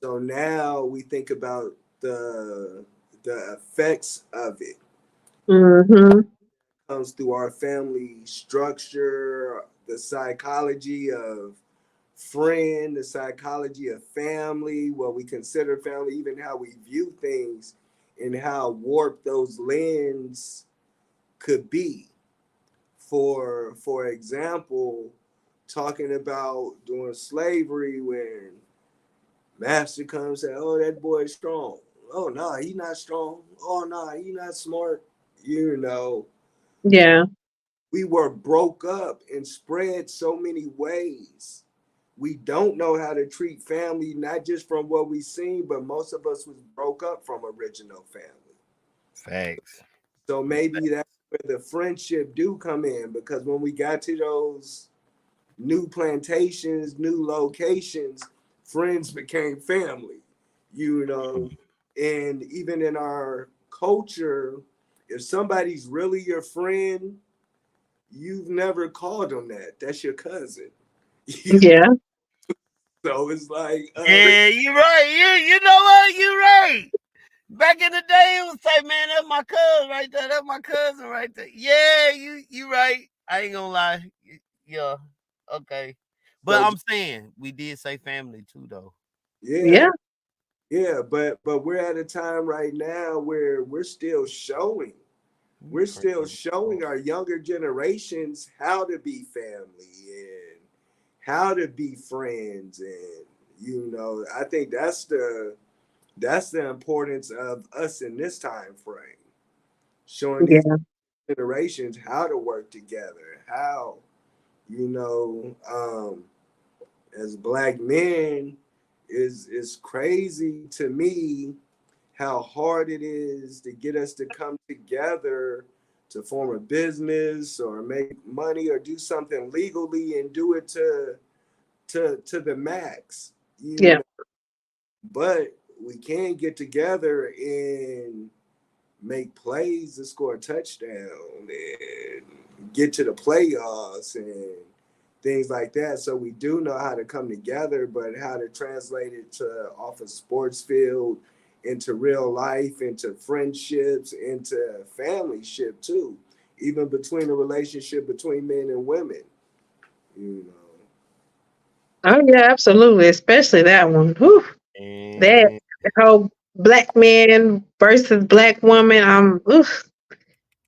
So now we think about the the effects of it Hmm. comes through our family structure, the psychology of friend, the psychology of family, what we consider family, even how we view things, and how warped those lenses could be. For example, talking about during slavery when master comes and say, "Oh, that boy's strong." Oh no, nah, he not strong. Oh no, nah, he not smart. You know, Yeah. we were broke up and spread so many ways. We don't know how to treat family, not just from what we seen, but most of us was broke up from original family. facts. So maybe that's where the friendship do come in because when we got to those new plantations, new locations, friends became family, you know. And even in our culture, if somebody's really your friend, you've never called them that. That's your cousin. You Yeah. so it's like Yeah, you right. You know what? You right. Back in the day, it was say, man, that's my cousin right there. That's my cousin right there. Yeah, you right. I ain't gonna lie. Yeah, okay. But so I'm saying we did say family too, though. yeah, Yeah. yeah, but we're at a time right now where Let me we're turn still this off. showing our younger generations how to be family and how to be friends and I think that's the importance of us in this time frame showing these Yeah. generations how to work together how you know as black men is crazy to me how hard it is to get us to come together to form a business or make money or do something legally and do it to the max, Yeah. but we can get together and make plays to score a touchdown and get to the playoffs and things like that. So we do know how to come together, but how to translate it to off a sports field into real life, into friendships, into family ship too, even between the relationship between men and women, you know. Oh yeah, absolutely. Especially that one. Whew. That And whole black man versus black woman. Oof,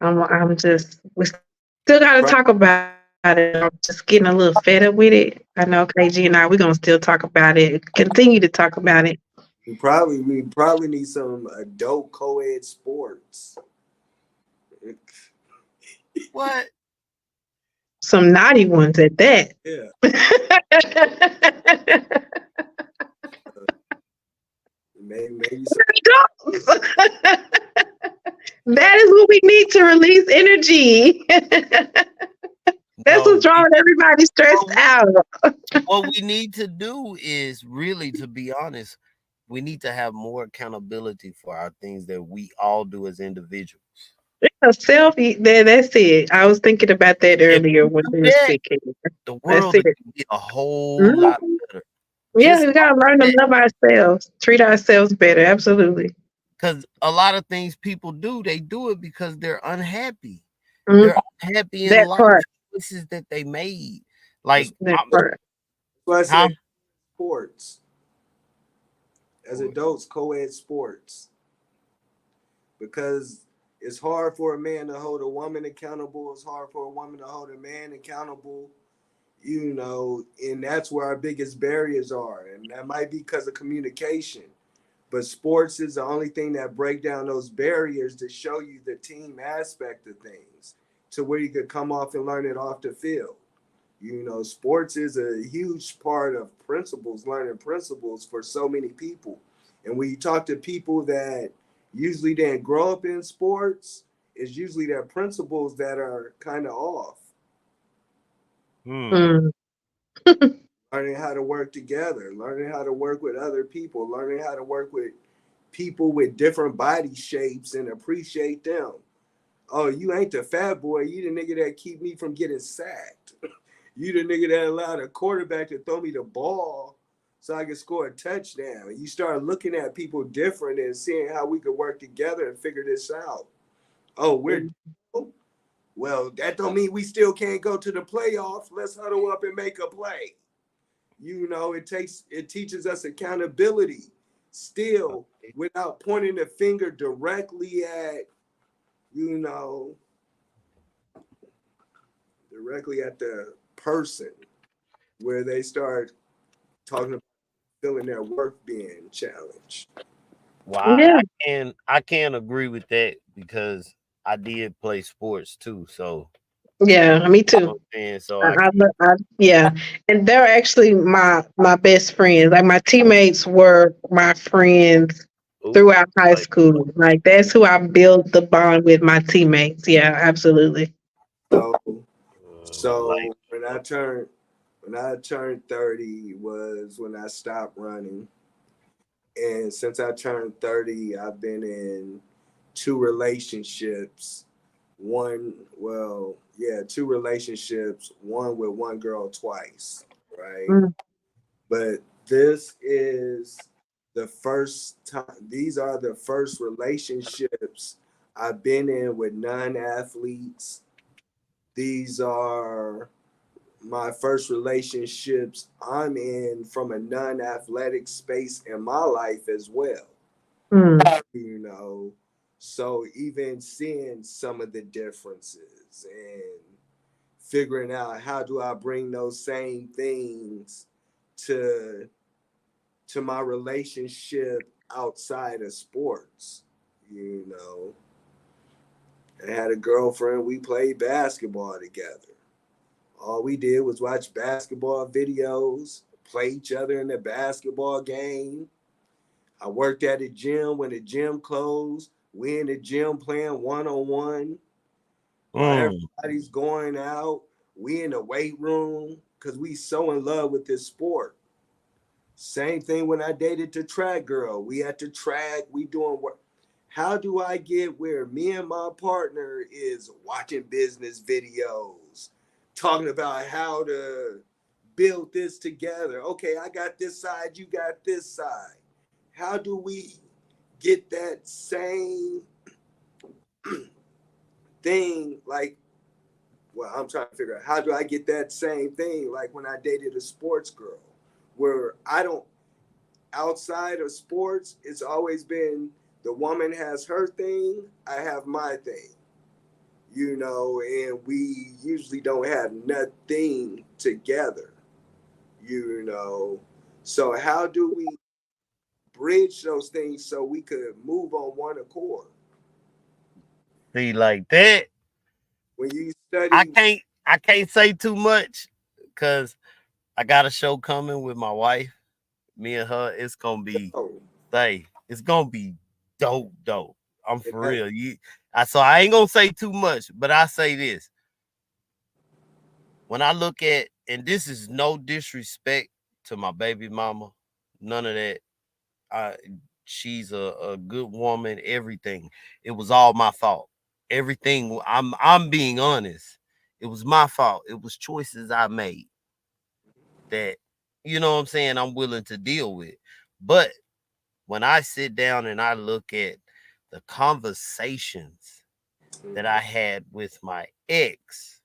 I'm just we still gotta talk about it. I'm just getting a little fed up with it. I know KG and I we're gonna still talk about it. Continue to talk about it. We probably need some adult co-ed sports. what? Some naughty ones at that. Yeah. Maybe some That is what we need to release energy. That's No, what's wrong with everybody stressed what out. what we need to do is really, to be honest, we need to have more accountability for our things that we all do as individuals. A selfie, that's it. I was thinking about that If earlier we when do we were that, speaking. the That's world it. will be a whole lot Mhm. better. Yeah, Just we gotta learn to like love ourselves, treat ourselves better. Absolutely. because a lot of things people do, they do it because they're unhappy. Mhm. They're unhappy in That life part. choices that they made. that's Like, That part. why I huh? said sports. as adults, co-ed sports, because it's hard for a man to hold a woman accountable. It's hard for a woman to hold a man accountable. You know, and that's where our biggest barriers are, and that might be because of communication. But sports is the only thing that break down those barriers to show you the team aspect of things, to where you could come off and learn it off the field. You know, sports is a huge part of principles, learning principles for so many people. And when you talk to people that usually didn't grow up in sports, it's usually their principles that are kind of off. Mm. Learning how to work together, learning how to work with other people, learning how to work with people with different body shapes and appreciate them. Oh, you ain't the fat boy. You the nigga that keep me from getting sacked. You the nigga that allowed a quarterback to throw me the ball so I could score a touchdown. You start looking at people different and seeing how we could work together and figure this out. Oh, we're well, that don't mean we still can't go to the playoffs. Let's huddle up and make a play. You know, it teaches us accountability still without pointing the finger directly at, you know, directly at the person, where they start talking about feeling their work being challenged. Well, Yeah. I can agree with that because I did play sports too. So Yeah, me you know what too. I'm saying? So Yeah, and they're actually my best friends. Like my teammates were my friends ooh, throughout high like, school. Like that's who I built the bond with, my teammates. Yeah, absolutely. So like so when I turned 30 was when I stopped running. And since I turned 30, I've been in two relationships. Two relationships, one with one girl twice, right? Mm, But this is the first time, these are the first relationships I've been in with non athletes. These are my first relationships I'm in from a non athletic space in my life as well, mm. you know. So even seeing some of the differences and figuring out how do I bring those same things to my relationship outside of sports, you know. I had a girlfriend, we played basketball together. All we did was watch basketball videos, play each other in the basketball game. I worked at a gym when the gym closed. We in the gym playing one on one. While mm, everybody's going out, we in the weight room because we so in love with this sport. Same thing when I dated the track girl. We at the track, we doing work. How do I get where me and my partner is watching business videos, talking about how to build this together? Okay, I got this side, you got this side. How do we get that same thing? Like, well, I'm trying to figure out how do I get that same thing like when I dated a sports girl, where I don't, outside of sports, it's always been the woman has her thing, I have my thing, you know, and we usually don't have nothing together, you know. So how do we bridge those things so we could move on one accord? see like that. When you study, I can't say too much because I got a show coming with my wife. Me and her, it's gonna be oh, it's gonna be dope. I'm and for real. So I ain't gonna say too much, but I say this. When I look at, and this is no disrespect to my baby mama, none of that. I She's a good woman, everything. It was all my fault. Everything, I'm being honest. It was my fault. It was choices I made that, you know what I'm saying, I'm willing to deal with. But when I sit down and I look at the conversations that I had with my ex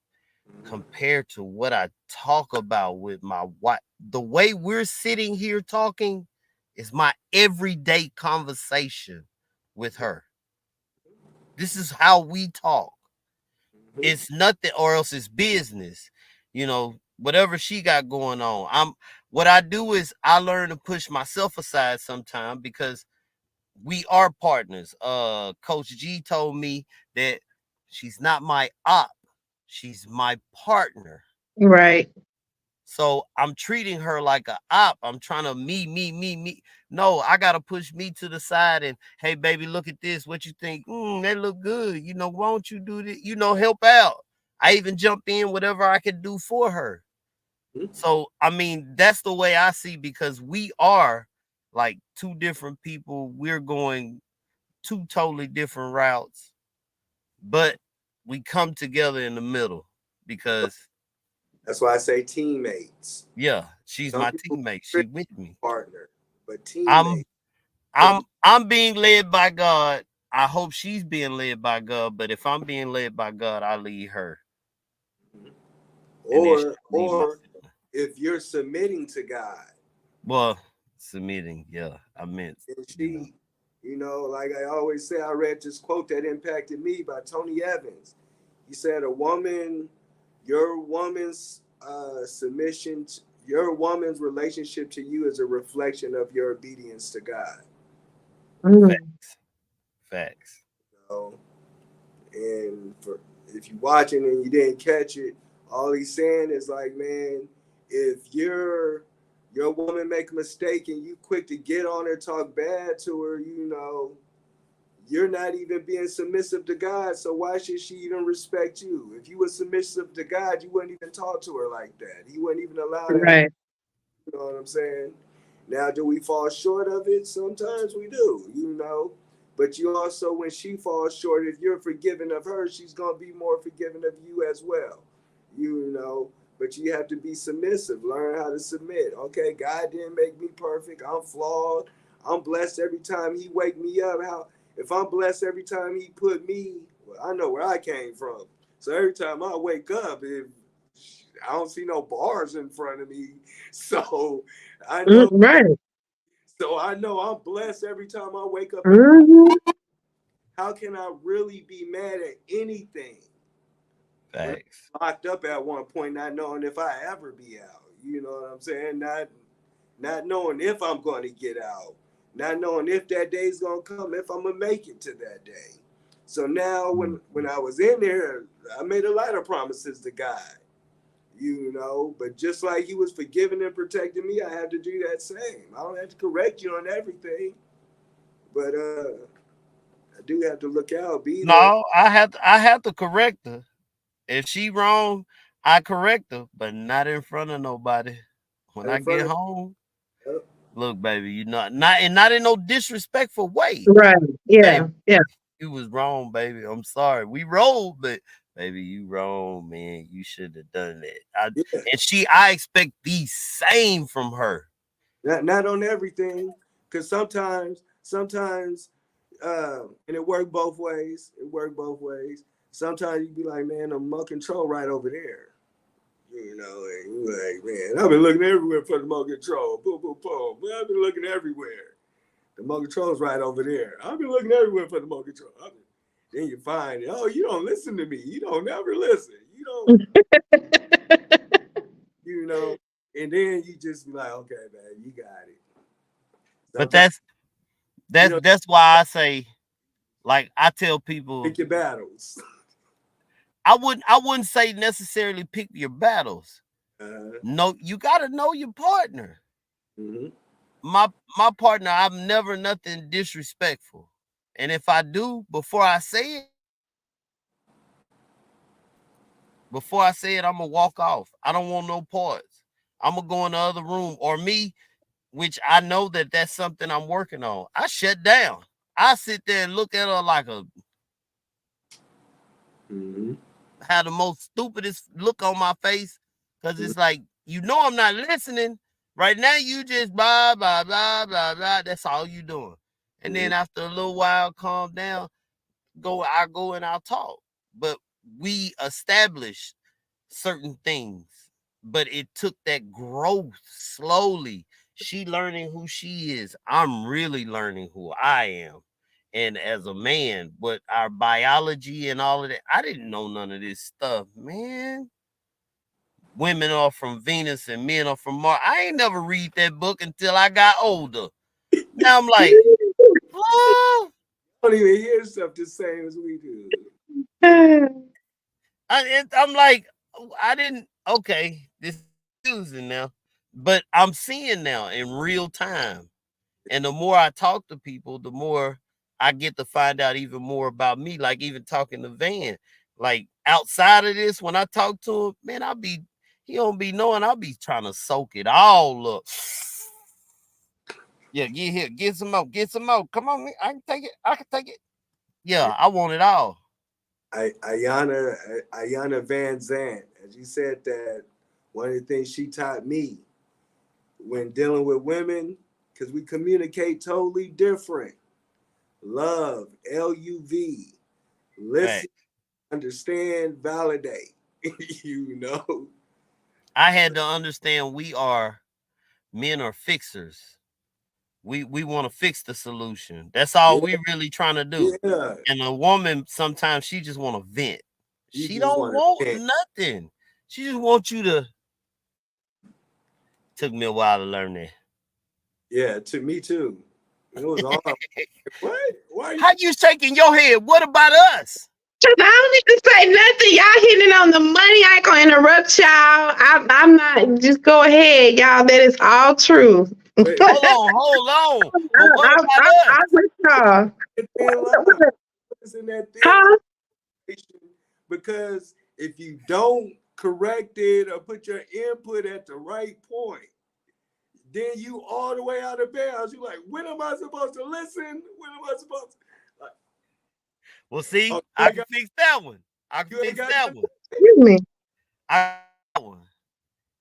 compared to what I talk about with my wife, the way we're sitting here talking It's my everyday conversation with her. This is how we talk. Mhm. It's nothing, or else it's business. Whatever she got going on. What I do is I learn to push myself aside sometimes because we are partners. Coach G told me that she's not my op, she's my partner. Right. So I'm treating her like a op. I'm trying to me. No, I gotta push me to the side and hey baby, look at this. What you think? That look good. Why don't you do this? Help out. I even jump in whatever I can do for her. Mhm. So I mean, that's the way I see because we are like two different people. We're going two totally different routes, but we come together in the middle because That's why I say teammates. yeah, she's Some my people teammate. She really with me. partner, but I'm teammates. Because I'm being led by God. I hope she's being led by God, but if I'm being led by God, I lead her. And then she lead or myself. if you're submitting to God, Well, submitting, yeah. I meant, and yeah. she, like I always say, I read this quote that impacted me by Tony Evans. He said, your woman's your woman's relationship to you is a reflection of your obedience to God. Mm. Facts. Facts. You And for if you watching and you didn't catch it, all he's saying is like, man, if your woman make a mistake and you quick to get on her, talk bad to her, you're not even being submissive to God. So why should she even respect you? If you were submissive to God, you wouldn't even talk to her like that. He wouldn't even allow that. Right. You know what I'm saying? Now, do we fall short of it? Sometimes we do. But you also, when she falls short, if you're forgiving of her, she's going to be more forgiving of you as well. But you have to be submissive. Learn how to submit. Okay, God didn't make me perfect. I'm flawed. I'm blessed every time He wake me up. If I'm blessed every time He put me, well, I know where I came from. So every time I wake up, if I don't see no bars in front of me, so I know. Right. So I know I'm blessed every time I wake up. Hmm. How can I really be mad at anything when Facts. I'm locked up at one point, not knowing if I ever be out? You know what I'm saying? Not knowing if I'm going to get out, not knowing if that day's going to come, if I'm gonna make it to that day. So now, when I was in there, I made a lot of promises to God. But just like He was forgiving and protecting me, I have to do that same. I don't have to correct you on everything, but I do have to look out, be there. No, I have to correct her. If she wrong, I correct her, but not in front of nobody. When In I front get of home, yep. look, baby, you not in no disrespectful way. Right. Baby, Yeah. Yeah. you was wrong, baby. I'm sorry. We rolled, but baby, you wrong, man. You should have done that. Yeah. I expect the same from her. Not on everything, because sometimes, and it worked both ways. It worked both ways. Sometimes you be like, man, the remote control right over there. And you like, man, I've been looking everywhere for the remote control. Boom, boom, boom. Man, I've been looking everywhere. The remote control's right over there. I've been looking everywhere for the remote control. Then you find, oh, you don't listen to me. You don't never listen. You don't, you know. And then you just be like, okay, man, you got it. But Sometimes, that's why I say, like I tell people, pick your battles. I wouldn't say necessarily pick your battles. Uh, No, you gotta know your partner. mm-hmm. My my partner, I'm never nothing disrespectful. And if I do, before I say it, I'm gonna walk off. I don't want no parts. I'm gonna go in the other room, or me, which I know that that's something I'm working on. I shut down. I sit there and look at her like Mm-hmm. had the most stupidest look on my face because it's like, I'm not listening. Right now, you just blah, blah, blah, blah, blah. That's all you doing. And Mm-hmm. then after a little while, calm down, I go and I'll talk. But we established certain things, but it took that growth slowly. She learning who she is. I'm really learning who I am. And as a man, but our biology and all of that, I didn't know none of this stuff, man. Women are from Venus and men are from Mars. I ain't never read that book until I got older. Now I'm like, oh, Don't even hear stuff the same as we do. I'm like, I didn't. Okay, this is confusing now, but I'm seeing now in real time. And the more I talk to people, the more I get to find out even more about me. Like even talking to Van, like outside of this, when I talk to him, man, he don't be knowing. I'll be trying to soak it all up. Yeah, get here, get some more, get some more. Come on, I can take it. I can take it. Yeah, I want it all. Ayana Van Zant, as you said that, one of the things she taught me when dealing with women, because we communicate totally different. Love, LUV, listen, Right. understand, validate. You know? I had to understand men are fixers. We want to fix the solution. That's all Yeah, we really trying to do. yeah. And a woman sometimes she just want to vent. You She just don't want to want vent. nothing. She just wants you to. Took me a while to learn that. Yeah, to me too. It was all what? Why? How you shaking your head? What about us? I don't need to say nothing. Y'all hitting it on the money. I ain't gonna interrupt y'all. I'm not. Just go ahead, y'all. That is all true. Wait, Hold on. But what about us? I'm with y'all. thin line. It's in that thin Huh? line, because if you don't correct it or put your input at the right point, then you all the way out of bounds. You're like, when am I supposed to listen? When am I supposed to? Like, Well, see, oh, I can fix that one. I can you ain't fix got that one. Excuse me. That one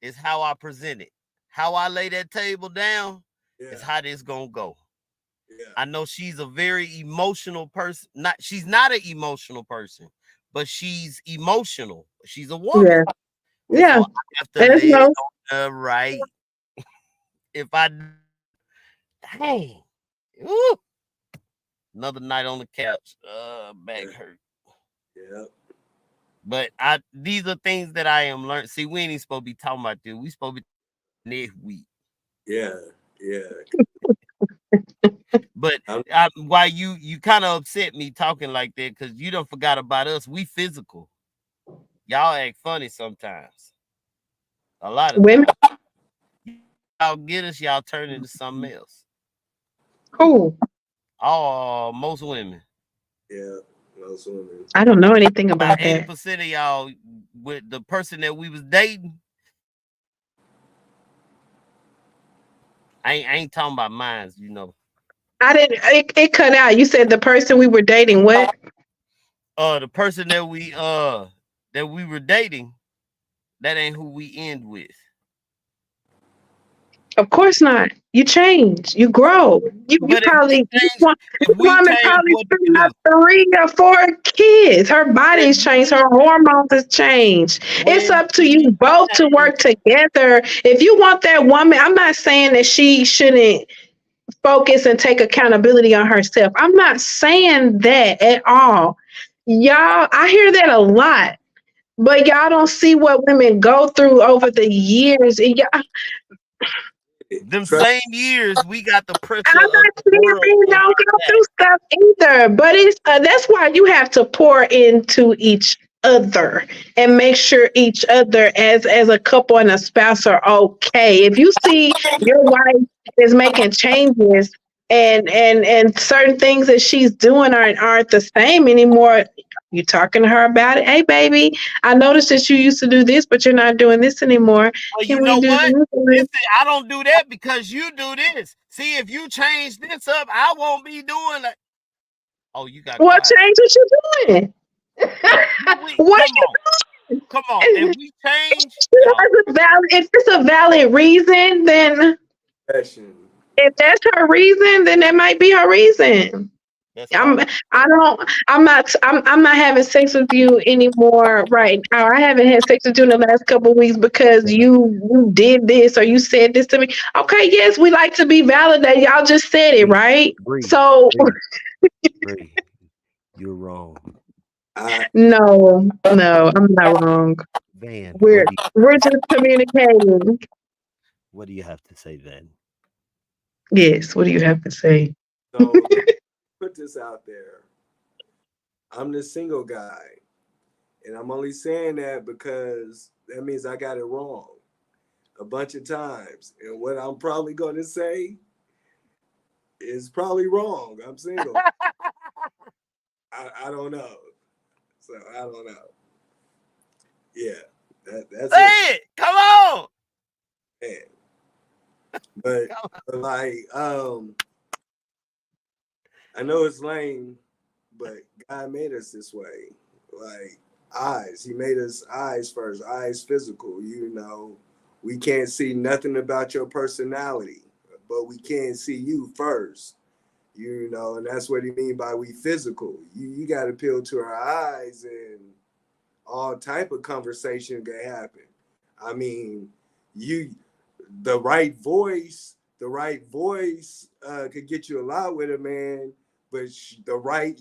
is how I present it. How I lay that table down is yeah, how this gonna go. yeah, I know she's a very emotional person. She's not an emotional person, but she's emotional. She's a woman. Yeah. And so Yeah. I have to There's lay it no. on the right. If I dang, ooh, another night on the couch. Back yeah, hurt. yeah, But these are things that I am learning. See, we ain't even supposed to be talking about this. We supposed to be next week. yeah, yeah. But I'm, why you kind of upset me talking like that because you don't forgot about us. We physical. Y'all act funny sometimes. A lot of Women. times. Y'all get us, y'all turn into something else. Who? Oh, most women. yeah, most women. I don't know anything About about that. 80% of y'all with the person that we was dating. I ain't talking about mines, you know. I didn't. It cut out. You said the person we were dating. What? The person that we were dating, that ain't who we end with. Of course not. You change. You grow. You But probably if this we woman change, probably what do still we have do? 3 or 4 kids. Her If body's changed. you Her hormones has changed. It's When up to you we both to change, work together. If you want that woman, I'm not saying that she shouldn't focus and take accountability on herself. I'm not saying that at all. Y'all, I hear that a lot. But y'all don't see what women go through over the years. And them trust, same years, we got the I'm pressure of not the saying world men on don't our go back. through stuff either, but it's that's why you have to pour into each other and make sure each other as a couple and a spouse are okay. If you see your wife is making changes and certain things that she's doing aren't the same anymore, you talking to her about it. Hey, baby, I noticed that you used to do this, but you're not doing this anymore. Well, you Can we know do what? this? Listen, I don't do that because you do this. See, if you change this up, I won't be doing that. Oh, you got What quiet. change what you doing? What Come on, come on. If if we change, y'all, if it's a valid reason, then passion. if that's her reason, then that might be her reason. That's I'm called I don't I'm not having sex with you anymore right now. I haven't had sex with you in the last couple of weeks because you did this or you said this to me. Okay, yes, we like to be validated. Y'all just said it, right? Bree, So Bree, Bree. You're wrong. I no, I'm not wrong. Van, We're just communicating. what do you have to say, Van? Yes, what do you have to say? so let me put this out there. I'm the single guy, and I'm only saying that because that means I got it wrong a bunch of times. And what I'm probably going to say is probably wrong. I'm single. I don't know. So I don't know. Yeah, that's it. Say it. Come on. Man. But, Come on. but like, I know it's lame, but God made us this way. Like eyes, He made us eyes first. Eyes physical. We can't see nothing about your personality, but we can see you first. And that's what He mean by we physical. You got to appeal to our eyes, and all type of conversation can happen. I mean, you the right voice, could get you a lot with a man. But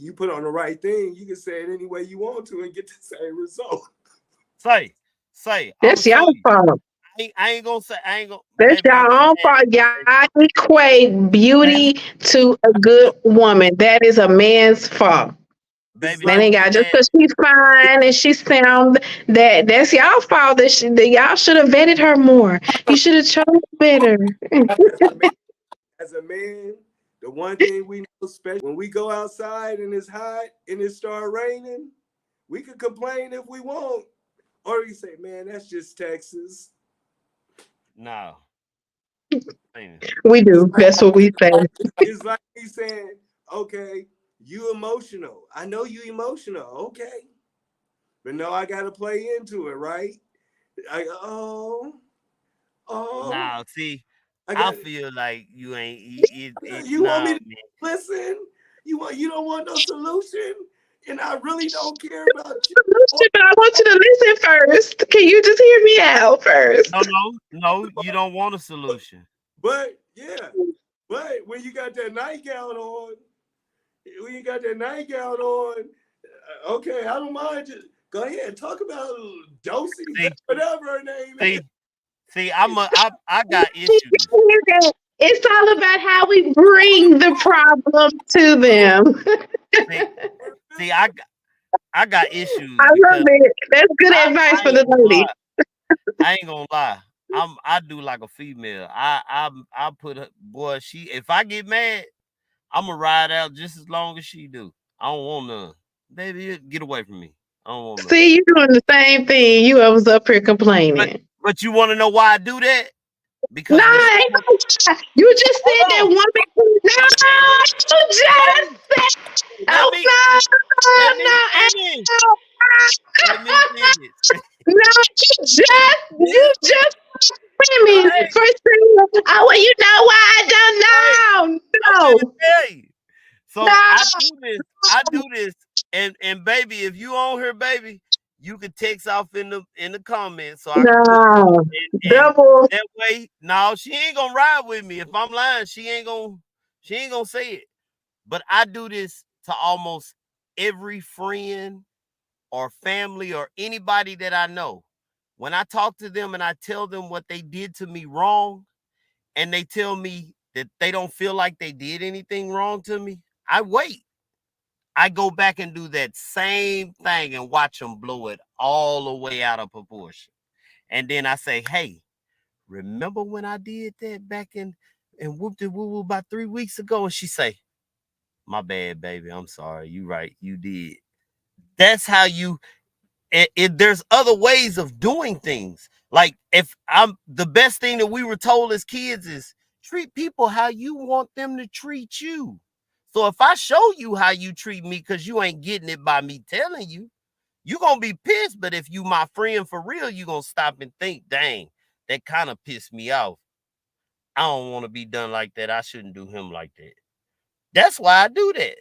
you put on the right thing, you can say it any way you want to and get the same result. Say. I'm gonna That's show y'all you. fault. I ain't gonna say. I ain't gonna, That's baby. I'm y'all a own man. fault. Y'all equate beauty Baby, to a good woman. That is a man's fault. It's baby. That like, Look ain't at got just that. because she's fine and she sound that's y'all fault. That y'all should have vetted her more. You should have chosen better. as a man, as a man, the one thing we know, especially when we go outside and it's hot and it start raining, we could complain if we want, or you say, "Man, that's just Texas." No, man. We It's do. like That's what we say. it's like me saying, "Okay, you emotional. I know you emotional. Okay, but no, I got to play into it, right? I oh, Nah, see, I I got. feel like you ain't. You want me Nah, to man. listen? You don't want no solution, and I really don't care about you. But I want you to listen first. Can you just hear me out first? No. You don't want a solution. But yeah, but when you got that nightgown on, okay, I don't mind. Just go ahead, talk about Josie, See, whatever her name is. see, see. I got issues. It's all about how we bring the problem to them. See, We're see. physical. I got I issues love because it. That's good advice I for ain't the gonna ladies. lie. I ain't gonna lie. I do like a female. I put her boy. She if I get mad, I'm gonna ride out just as long as she do. I don't want none. Baby, get away from me. I don't want none. See, you doing the same thing. You was up here But complaining. but you want to know why I do that? No, Because when she ain't come, no lie. You just hold said that on, woman. No, you just baby, said. let Oh me no, let me no, finish. Let me finish. no, you Listen, just no, women hey, for saying, oh, well, you know why hey, I don't know. I'm finna No, tell you. So I no, do this. I do this, and baby, if you on her, baby, you can text off in the comments so I can put no. and Double. that way. No, she ain't gonna ride with me. If I'm lying, she ain't gonna say it. But I do this to almost every friend or family or anybody that I know. When I talk to them and I tell them what they did to me wrong, and they tell me that they don't feel like they did anything wrong to me, I wait. I go back and do that same thing and watch them blow it all the way out of proportion. And then I say, hey, remember when I did that back in and whooped it woo woo about 3 weeks ago? And she say, my bad, baby. I'm sorry. You right. You did. That's how you there's other ways of doing things. Like if I'm the best thing that we were told as kids is treat people how you want them to treat you. So if I show you how you treat me because you ain't getting it by me telling you, you gonna be pissed. But if you my friend for real, you gonna stop and think, dang, that kind of pissed me off. I don't want to be done like that. I shouldn't do him like that. That's why I do that.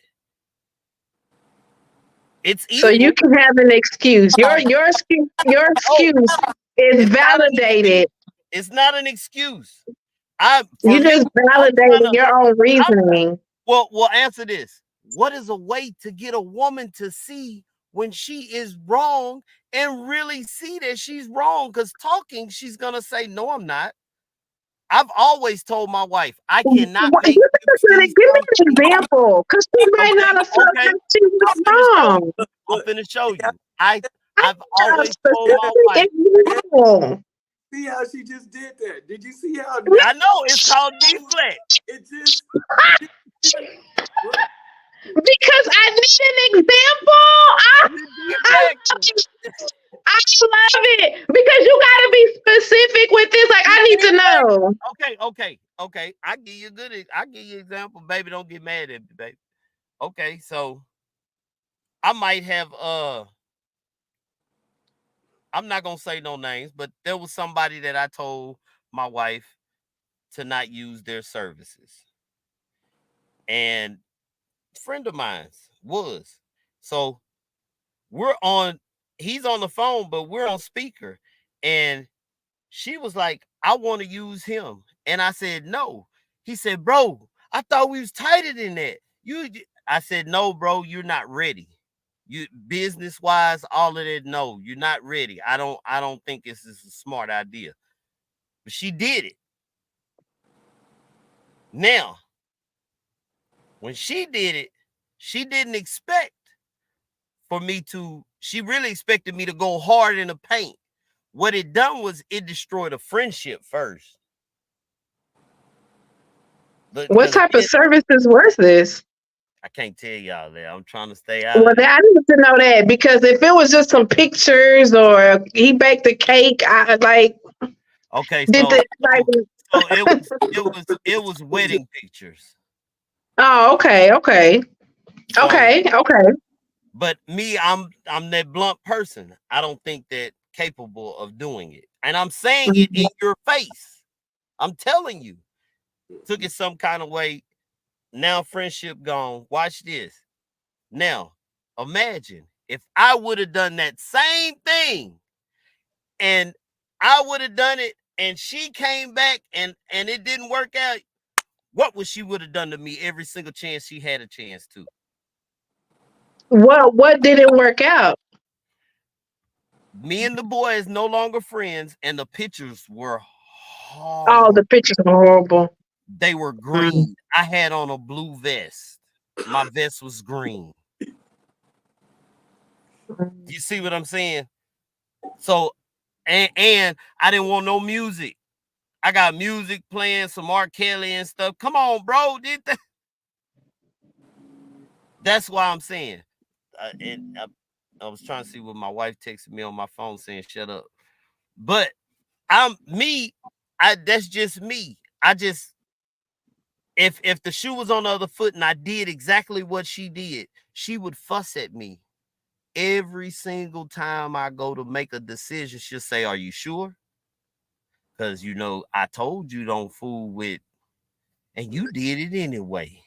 It's So you evil. can have an excuse. Your Oh, excuse is it's not an excuse. validated. It's not an excuse. I for You me, just I'm trying validated to your own I'm reasoning. well answer this. What is a way to get a woman to see when she is wrong and really see that she's wrong? Because talking, she's gonna say, no, I'm not. I've always told my wife, I cannot make you see Give me an something. example, because she might Okay, not have felt okay. like she was I'm finna show you. wrong. I'm Look, finna show see how, you. I've A always told my wife, specific example. see how she just did that? Did you see how I know it's called deflect. it just look, Because I need an example. You I, deflecting. I love it because you got to be specific with this. Like, You I need to deflecting. know. Okay. I give you an example, baby. Don't get mad at me, baby. Okay, so I might have I'm not gonna say no names, but there was somebody that I told my wife to not use their services. And a friend of mine's was. So we're on he's on the phone, but we're on speaker. And she was like, I want to use him. And I said, no. He said, bro, I thought we was tighter than that. I said, no, bro, you're not ready. You business wise, all of that. No, you're not ready. I don't think this is a smart idea. But she did it. Now, when she did it, she didn't expect she really expected me to go hard in the paint. What it done was it destroyed a friendship first. What Because type of services was this? I can't tell y'all that. I'm trying to stay out Well, of that. I need to know that because if it was just some pictures or he baked a cake, I like Okay, did the like. so it was wedding pictures. Oh, okay, okay, So, okay, okay. but me, I'm that blunt person. I don't think that capable of doing it. And I'm saying it in your face. I'm telling you. Took it some kind of way. Now friendship gone. Watch this. Now, imagine if I would have done that same thing and I would have done it and she came back and it didn't work out, what would she would have done to me every single chance she had a chance to? What didn't work out? Me and the boy is no longer friends, and the pictures were Oh, horrible. the pictures are horrible. They were Mm. green. I had on a blue vest. My vest was green. You see what I'm saying? So, and I didn't want no music. I got music playing, some R. Kelly and stuff. Come on, bro. That's why I'm saying. I was trying to see what my wife texted me on my phone saying, "Shut up." But I'm me. That's just me. I just if the shoe was on the other foot and I did exactly what she did, she would fuss at me every single time I go to make a decision. She'll say, "Are you sure?" Because I told you don't fool with, and you did it anyway.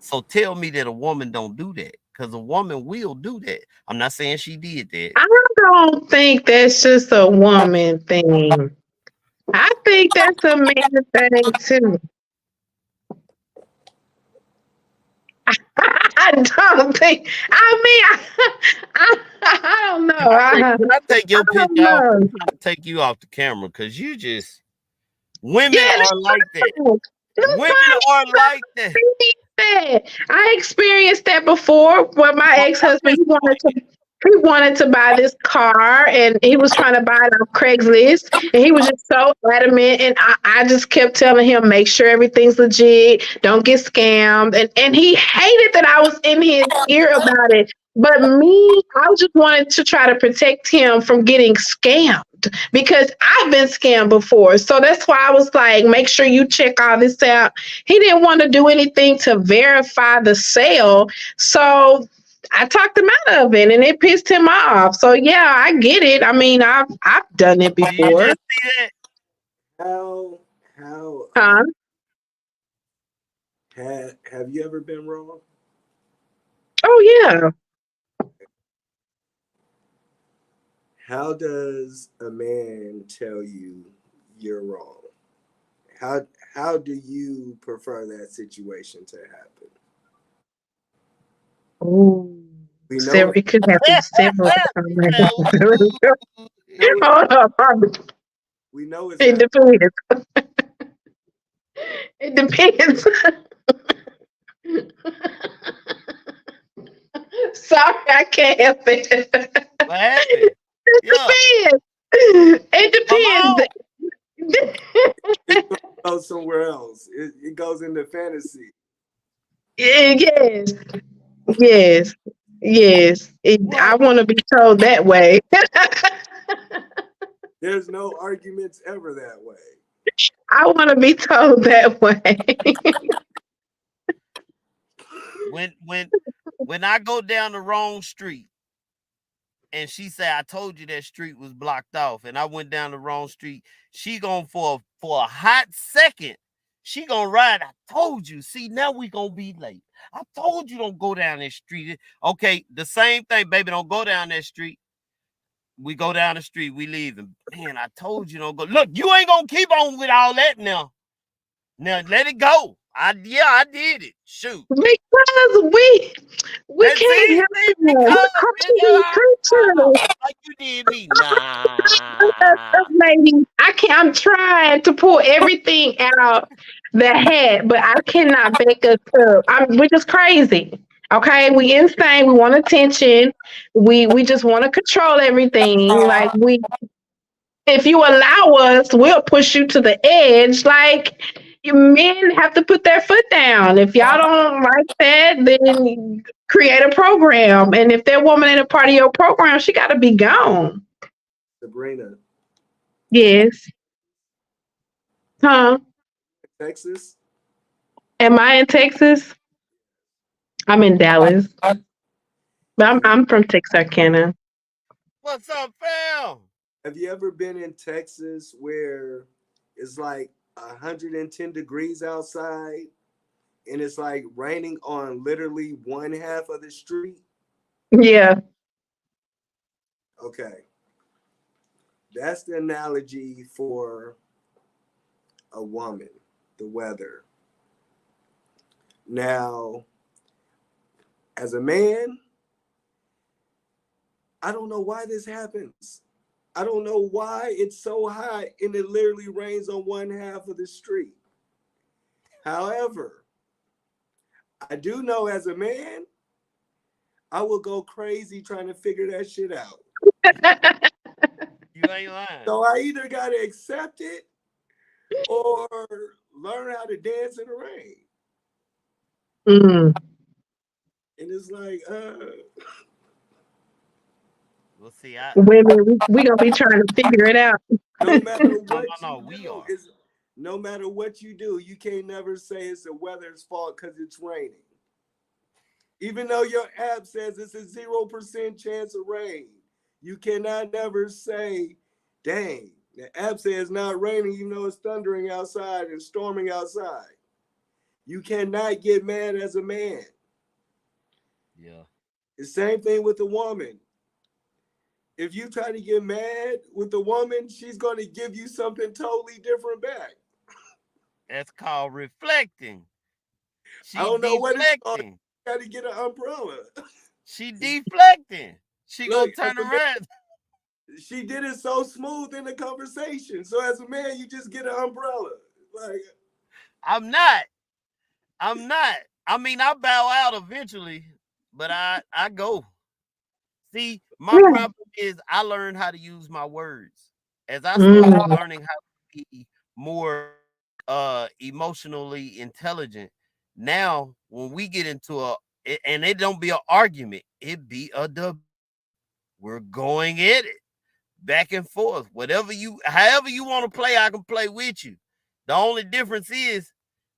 So tell me that a woman don't do that, because a woman will do that. I'm not saying she did that. I don't think that's just a woman thing. I think that's a man thing too. I don't think. I don't know. Can I take I your don't picture off? I'm know. trying to take you off the camera because you just women Yeah, are like that. that's fine. That's Women fine. are like that. That. I experienced that before where my But I'm ex-husband just saying, he wanted to buy this car and he was trying to buy it off Craigslist and he was just so adamant and I just kept telling him make sure everything's legit, don't get scammed and he hated that I was in his ear about it. But me, I just wanted to try to protect him from getting scammed because I've been scammed before. So that's why I was like, make sure you check all this out. He didn't want to do anything to verify the sale. So I talked him out of it and it pissed him off. So yeah, I get it. I mean, I've done it do you before. just see that? how Huh? have you ever been wrong? Oh yeah. How does a man tell you you're wrong? How how do you prefer that situation to happen? Ooh. We know Several, it. it could happen several times. Know it. Hold up, Robert. We know it's It happening. depends. It depends. Sorry, I can't help it. What happened? It Yeah, depends. come on. It depends. It's gonna go somewhere else. It goes into fantasy. Yes, yes, yes. I Well, want to be told that way. There's no arguments ever that way. I want to be told that way. when when when I go down the wrong street and she say I told you that street was blocked off and I went down the wrong street, she going for a hot second. She gonna ride. I told you. See, now we gonna be late. I told you don't go down that street. Okay, the same thing, baby. Don't go down that street. We go down the street. We leave. And man, I told you don't go. Look, you ain't gonna keep on with all that now. Now let it go. I did it. Shoot. Because we That's can't it. help See, it. We're because culturally creatures. like you did me. Nah. Lady, I can't. I'm trying to pull everything out the hat, but I cannot back us up. We're just crazy. Okay, we insane. We want attention. We just want to control everything. Like if you allow us, we'll push you to the edge. Like you men have to put their foot down. If y'all don't like that, then create a program. And if that woman ain't a part of your program, she got to be gone. Sabrina, Yes. Huh? Texas. Am I in Texas? I'm in Dallas. But Have you I'm from Texarkana. What's up, fam? have you ever been in Texas where it's like 110 degrees outside and it's like raining on literally one half of the street? Yeah. Okay. That's the analogy for a woman, the weather. Now, as a man, I don't know why this happens. I don't know why it's so hot and it literally rains on one half of the street. However, I do know as a man, I will go crazy trying to figure that shit out. You ain't lying. So I either got to accept it or learn how to dance in the rain. Mm. And it's like, We'll see. Women, we gonna be trying to figure it out. no matter No, what no, you no. We do, are. no matter what you do, you can't never say it's the weather's fault because it's raining. Even though your app says it's a 0% chance of rain, you cannot never say, dang, the app says it's not raining, even though it's thundering outside and storming outside. You cannot get mad as a man. Yeah. The same thing with a woman. If you try to get mad with a woman, she's going to give you something totally different back. That's called reflecting. I She don't know what it's called. deflecting. You got to get an umbrella. She deflecting. She Look, gonna as turn a man, around. she did it so smooth in the conversation. So as a man, you just get an umbrella. Like, I'm not. I'm not. I mean, I bow out eventually, but I go. See, my Yeah. problem is I learned how to use my words. As I started Mm. learning how to be more emotionally intelligent, now when we get into and it don't be an argument, it be a debate. We're going at it back and forth. However you want to play, I can play with you. The only difference is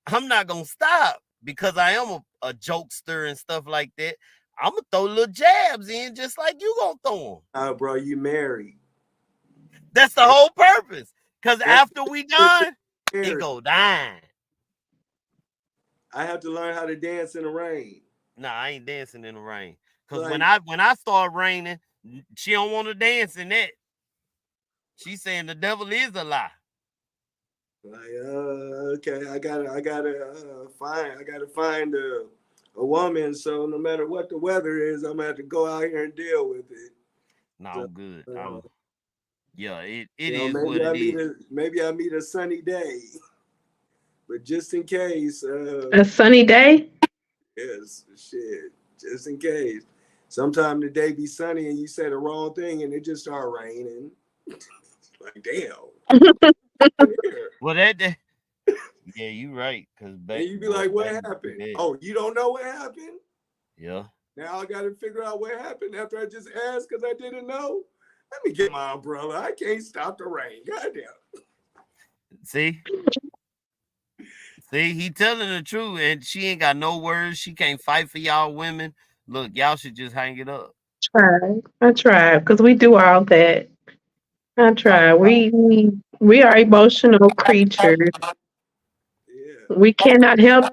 I'm not gonna stop because I am a jokester and stuff like that. I'm gonna throw little jabs in just like you gonna throw them. bro, you married. That's the whole purpose. Cause That's after we done, it married. go down. I have to learn how to dance in the rain. Nah, I ain't dancing in the rain. Cause when Like, I start raining, she don't want to dance in that. She saying the devil is a lie. okay, I gotta find a woman. So no matter what the weather is, I'm gonna have to go out here and deal with it. No, So, I'm good. uh, Yeah, it is what maybe it is. maybe I meet a sunny day, but just in case, A sunny day? yes, shit, just in case. Sometime the day be sunny and you say the wrong thing and it just start raining. Like damn, here. Well, that yeah, you right. Cause And back, you be boy, like, what back happened? bad. Oh, you don't know what happened? Yeah. Now I got to figure out what happened after I just asked because I didn't know. Let me get my umbrella. I can't stop the rain. Goddamn. See, he telling the truth, and she ain't got no words. She can't fight for y'all women. Look, y'all should just hang it up. I tried because we do all that. I Talk try. about We are emotional creatures. Yeah. We cannot help it.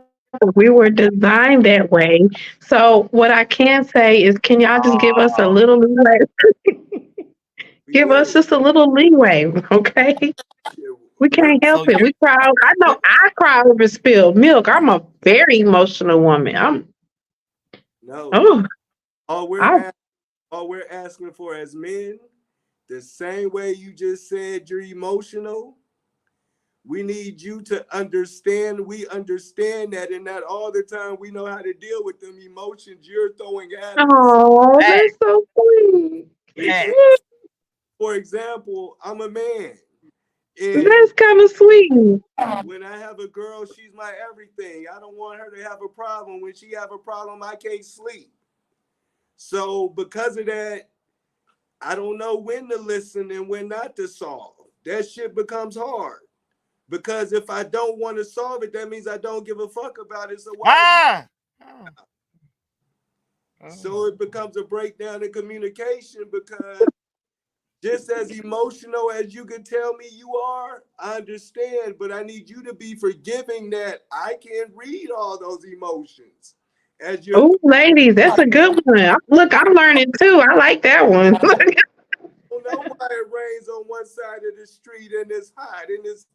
We were designed that way. So what I can say is, can y'all just give us a little leeway? We Give us will. just a little leeway, okay? Shit. We We're can't so help it. you We cry. I know I cry over spilled milk. I'm a very emotional woman. no. Oh, All we're I ask, all we're asking for as men, the same way you just said you're emotional, we need you to understand. We understand that, and not all the time we know how to deal with them emotions you're throwing at us. oh, back, that's so sweet. back. For example, I'm a man, and That's kind of sweet. when I have a girl, she's my everything. I don't want her to have a problem. When she have a problem, I can't sleep. So because of that, I don't know when to listen and when not to solve. That shit becomes hard. Because if I don't want to solve it, that means I don't give a fuck about it. So why are we Ah, oh, so oh. it becomes a breakdown in communication because just as emotional as you can tell me you are, I understand, but I need you to be forgiving that I can't read all those emotions. As you're Oh, ladies, that's a good one. Look, I'm learning too. I like that one. don't know why it rains on one side of the street and it's hot and it's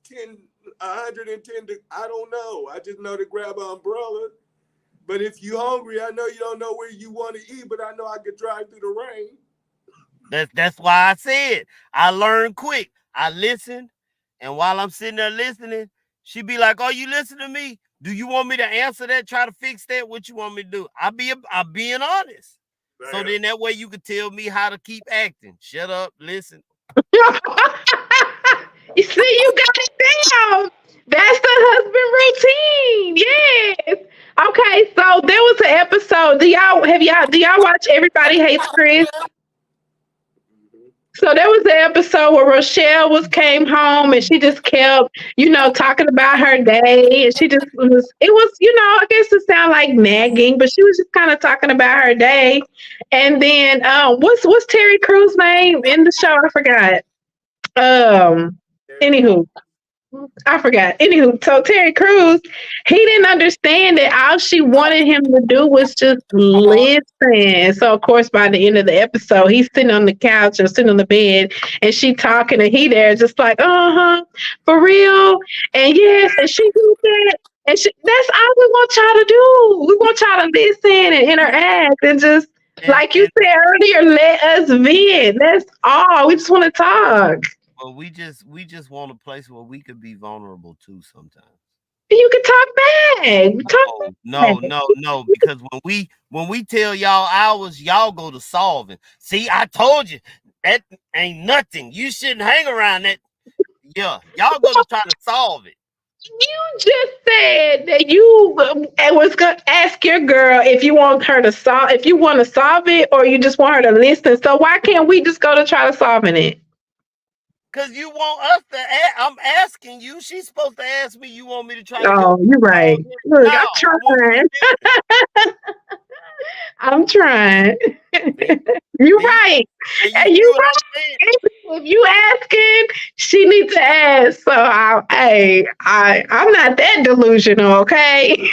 110. I don't know. I just know to grab an umbrella. But if you hungry, I know you don't know where you want to eat, but I know I could drive through the rain. That's why I said I learned quick. I listened, and while I'm sitting there listening, she be like, "Oh, you listen to me? Do you want me to answer that? Try to fix that? What you want me to do?" I'm being honest. So Like, then that way you could tell me how to keep acting. Shut up, listen. You see, you got it down. That's the husband routine. Yes. Okay, so there was an episode. Do y'all watch Everybody Hates Chris? mhm. So there was an episode where Rochelle was came home and she just kept, talking about her day, and she just was. It was, I guess it sounded like nagging, but she was just kind of talking about her day. And then, what's Terry Crews' name in the show? I forgot. Um. There you go. Anywho, I forgot. Anywho, so Terry Crews, he didn't understand that all she wanted him to do was just listen. So of course, by the end of the episode, he's sitting on the couch or sitting on the bed, and she talking, and he there just like, for real, and yes, and she did that. And that's all we want y'all to do. We want y'all to listen and interact and just, like you And said earlier, let us vent. That's all. We just want to talk. well, we just want a place where we could be vulnerable too sometimes. You can talk back. Talk Oh, back. no, no, no. Because when we tell y'all ours, y'all go to solving. See, I told you that ain't nothing. You shouldn't hang around that. Yeah, y'all go to try to solve it. You just said that you was gonna ask your girl if you want her to solve, if you want to solve it, or you just want her to listen. So why can't we just go to try to solving it? Cause you want us to. I'm asking you. She's supposed to ask me. You want me to try to help Oh, you're you right. solve it? Look, No, I'm I want you trying. to listen. I'm trying. See, You're see, right. and you And see you what I'm saying. right. If you asking, she needs to ask. So I'm not that delusional, okay?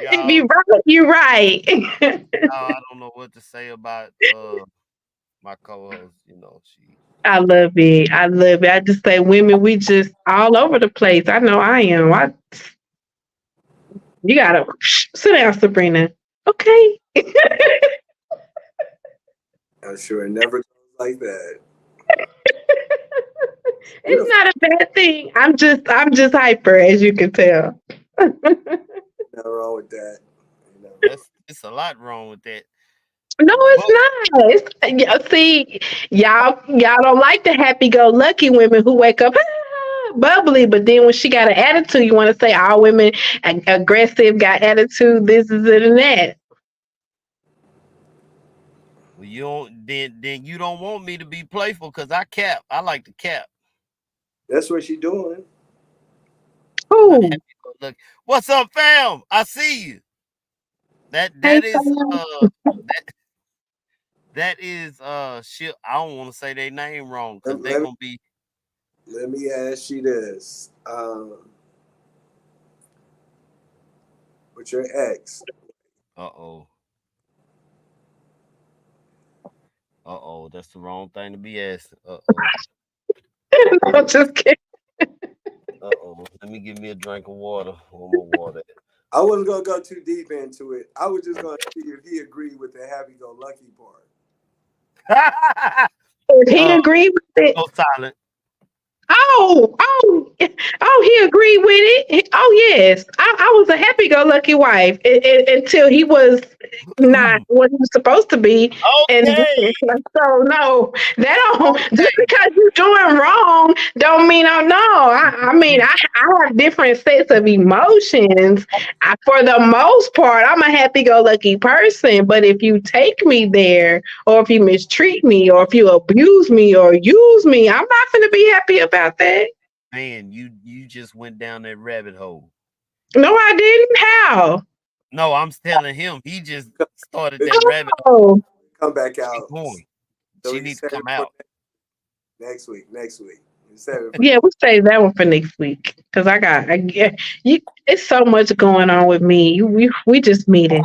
If you Y'all, right, you right. I don't know what to say about my co-host. You know, I love it. I love it. I just say women, we just all over the place. I know I am. You gotta sit down, Sabrina. Okay. I'm sure it never goes like that. Who It's the not a bad thing. I'm just hyper, as you can tell. fuck wrong with that? You know. that's it's a lot wrong with that. No, it's But not. See, y'all don't like the happy-go-lucky women who wake up bubbly, but then when she got an attitude, you want to say all women aggressive, got attitude, this is it and that. you don't then you don't want me to be playful because I cap. I like to cap. That's what she doing. I'm not Ooh, happy. Look, what's up, fam? I see you. That hey, that is fam. that that is shit. I don't want to say their name wrong because Let, they let me gonna be let me ask you this. With your ex, uh-oh. Uh-oh, that's the wrong thing to be asking. Uh-oh. I'm just kidding. Uh-oh. Let me give me a drink of water. Where my water I wasn't gonna go too deep into it. I was just gonna see if he agreed with the happy-go-lucky part. at? If he uh agreed with it, go silent. oh, he agreed with it. Oh, yes. I was a happy go lucky wife until he was not what he was supposed to be. And Okay. so, no, that don't, just Okay. because you're doing wrong, don't mean, oh, no. I mean, I have different sets of emotions. For the most part, I'm a happy go lucky person. But if you take me there, or if you mistreat me, or if you abuse me or use me, I'm not going to be happy about that. Man, you just went down that rabbit hole. No, I didn't. How? No, I'm telling him he just started This that rabbit hole. Oh, come back She out. going. So She we can needs to save it come for out. next week. Next week. We save it for yeah, we'll save that one for next week because I get you. It's so much going on with me. We just meeting.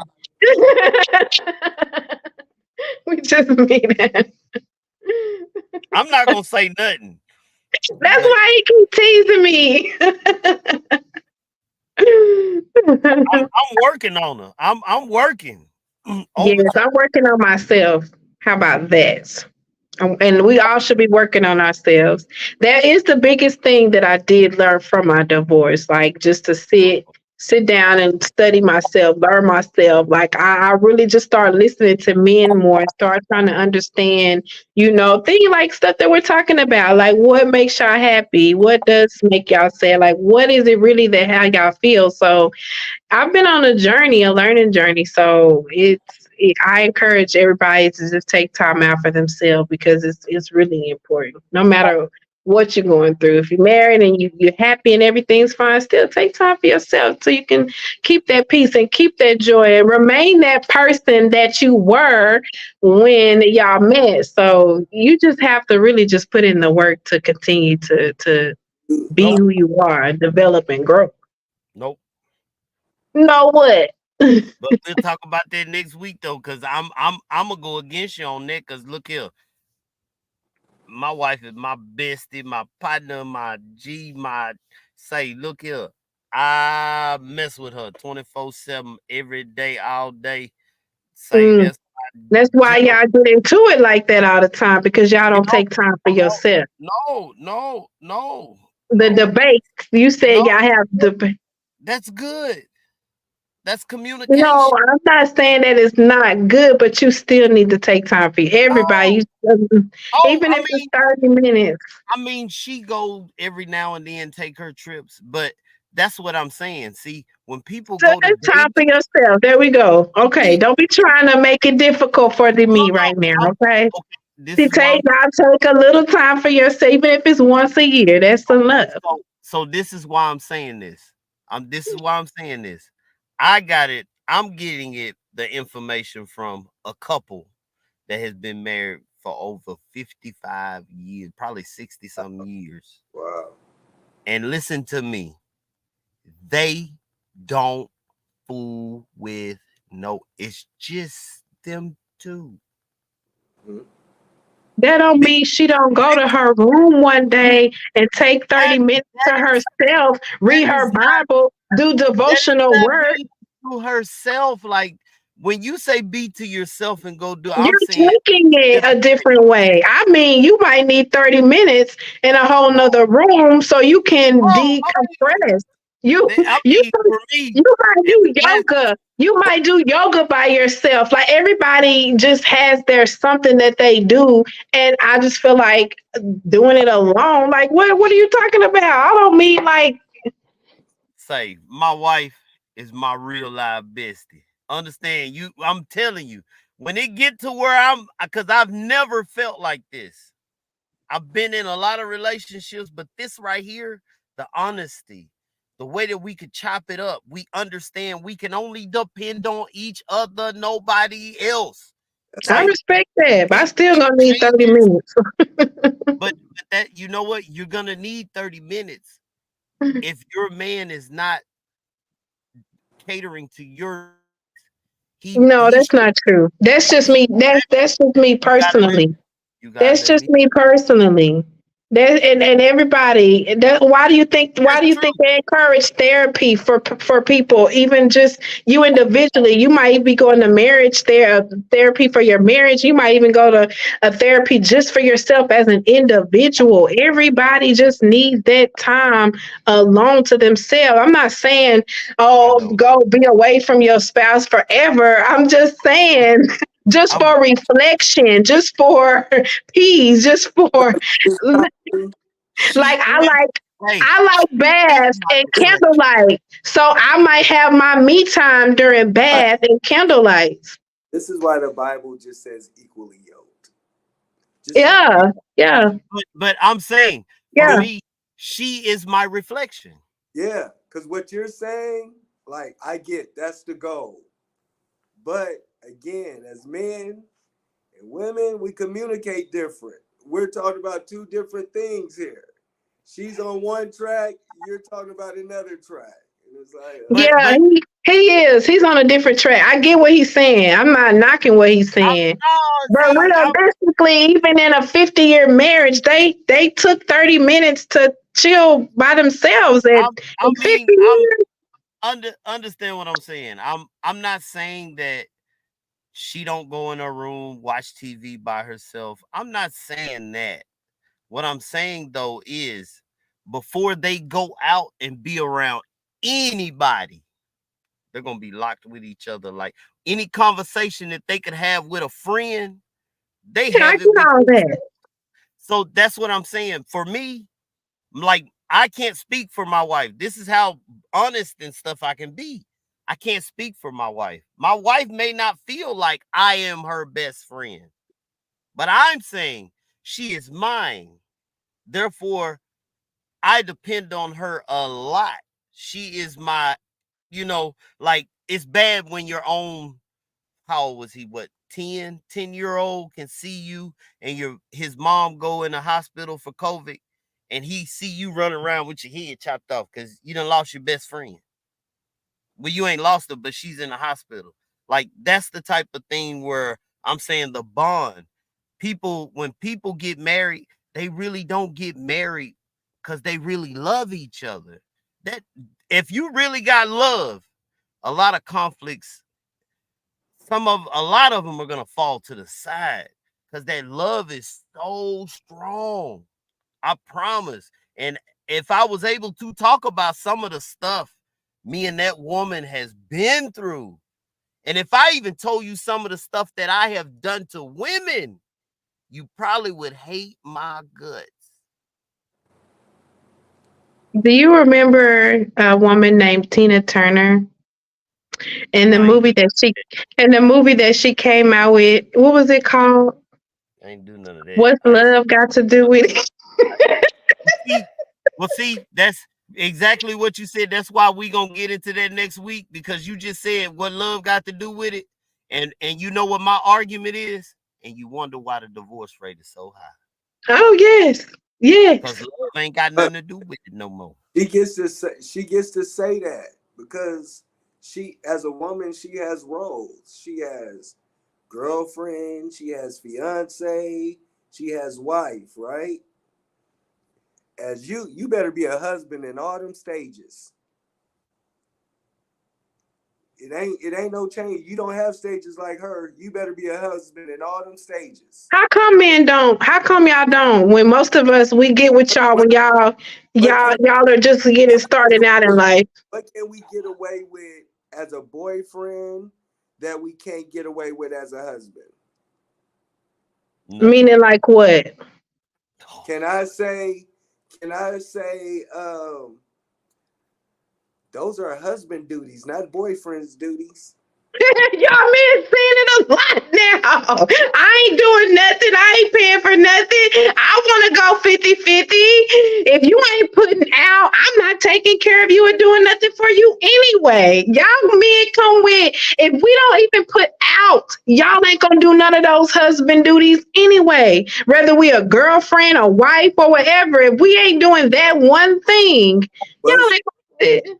We just meeting. I'm not gonna say nothing, That's but why he keep teasing me. I'm working on her. I'm working Yes, overtime. I'm working on myself. How about that? And we all should be working on ourselves. That is the biggest thing that I did learn from my divorce. Like just to sit down and study myself, learn myself. Like I really just started listening to men more and start trying to understand, things like stuff that we're talking about. Like what makes y'all happy? What does make y'all sad? Like what is it really that how y'all feel? So I've been on a journey, a learning journey. So I encourage everybody to just take time out for themselves because it's really important. No matter what you're going through, if you're married and you're happy and everything's fine, still take time for yourself so you can keep that peace and keep that joy and remain that person that you were when y'all met. So you just have to really just put in the work to continue to you. be Nope, who you are and develop and grow. nope. Know what? But we'll talk about that next week though, because I'm gonna go against you on that. Cause look here, my wife is my bestie, my partner, my G, my say. Look here, I mess with her 24/7 every day, all day. Say Mm. that's my That's why general. y'all get into it like that all the time because y'all You don't take time for know, yourself. The no. debates, you No, said y'all have debate. that's good. That's No, communication. I'm not saying that it's not good, but you still need to take time for everybody. No. Oh, Even I if it's mean, 30 minutes. she go every now and then take her trips, but that's what I'm saying. See, when people So go to it's time for Vegas, yourself. There we go. Okay. see, Don't be trying to make it difficult for no, me right now. I'm Okay. okay. This is why Y'all take a little time for yourself, even if it's once a year. That's enough. so this is why I'm saying this. This is why I'm saying this. I got it. I'm getting it the information from a couple that has been married for over 55 years, probably 60 some years. Wow. And listen to me. They don't fool with no. It's just them two. Mhm. That don't Be- mean she don't go to her room one day and take That 30 minutes that to is herself, that read is her Bible, do that does devotional not work. mean to herself. Like when you say be to yourself and go do, I'm You're saying taking it just a different way. I mean, you might need 30 minutes in a whole no. nother room so you can Oh, oh, decompress. You I you mean, for me, you might in do the last, yoga. You might do yoga by yourself. Like everybody just has their something that they do. And I just feel like doing it alone. Like what are you talking about? I don't mean like say my wife is my real life bestie. Understand you? I'm telling you, when it get to where I'm, because I've never felt like this. I've been in a lot of relationships, but this right here, the honesty, the way that we could chop it up, we understand we can only depend on each other, nobody else. That's I it. Like respect that, but I still it gonna need 30 changes, minutes. but that you know what, you're gonna need 30 minutes if your man is not catering to your, No, he that's not true. That's just he me. That's just me you gotta let personally. me. You gotta That's let just me. me personally. That and everybody. That why do you think? Why That's do you true. think they encourage therapy for people? Even just you individually, you might be going to therapy for your marriage. You might even go to a therapy just for yourself as an individual. Everybody just needs that time alone to themselves. I'm not saying, I oh, know. go be away from your spouse forever. I'm just saying, just I'm for reflection, just for peace, just for This time, like she when hey, I like she is baths my and reflection. candlelight. So I might have my me time during bath and candlelight. this is why the Bible just says equally yoked. Just Yeah, yeah, But I'm saying for yeah. me, she is my reflection. yeah, because what you're saying, like I get that's the goal. But again, as men and women, we communicate different. We're talking about two different things here. She's on one track, you're talking about another track. And it's like, Yeah, But he is. He's on a different track. I get what he's saying. I'm not knocking what he's I'm saying. no But see realistically, even in a 50-year marriage, they took 30 minutes to chill by themselves at I in 50 mean I'm years. understand what I'm saying. I'm not saying that she don't go in her room, watch TV by herself. I'm not saying that. What I'm saying though is before they go out and be around anybody, they're gonna be locked with each other. Like any conversation that they could have with a friend, they Yeah, I have get it with all their that. friend. So that's what I'm saying. For me, like I can't speak for my wife. This is how honest and stuff I can be. I can't speak for my wife. My wife may not feel like I am her best friend, but I'm saying she is mine. Therefore, I depend on her a lot. She is my, like it's bad when your own, how old was he? What, 10-year-old can see you and his mom go in the hospital for COVID and he see you running around with your head chopped off because you done lost your best friend. Well, you ain't lost her, but she's in the hospital. Like that's the type of thing where I'm saying the bond. People, when people get married, they really don't get married because they really love each other. That if you really got love, a lot of conflicts, a lot of them are gonna fall to the side because that love is so strong. I promise. And if I was able to talk about some of the stuff me and that woman has been through, and if I even told you some of the stuff that I have done to women, you probably would hate my guts. Do you remember a woman named Tina Turner in the I ain't do movie that she came out with? What was it called? I ain't do none of that. What's I ain't love got to do with it? see. Well, see, that's exactly what you said. That's why we gonna get into that next week because you just said what love got to do with it, and you know what my argument is, and you wonder why the divorce rate is so high Oh yes, because yes. love ain't got nothing to do with it no more. she gets to say that because she, as a woman, she has roles. She has girlfriend, she has fiance, she has wife, right? As you better be a husband in all them stages. It ain't no change. You don't have stages like her. You better be a husband in all them stages. How come men don't? How come y'all don't? When most of us we get with y'all But when y'all but y'all can y'all are just getting started out in life. what can we get away with as a boyfriend that we can't get away with as a husband? Nothing. Meaning like what? Can I say? Can I say? Those are husband duties, not boyfriend's duties. Y'all men saying it a lot now. I ain't doing nothing. I ain't paying for nothing. I want to go 50-50. If you ain't putting out, I'm not taking care of you and doing nothing for you anyway. Y'all men come with, if we don't even put out, y'all ain't going to do none of those husband duties anyway. Whether we a girlfriend, a wife, or whatever, if we ain't doing that one thing, y'all What's ain't going to do it.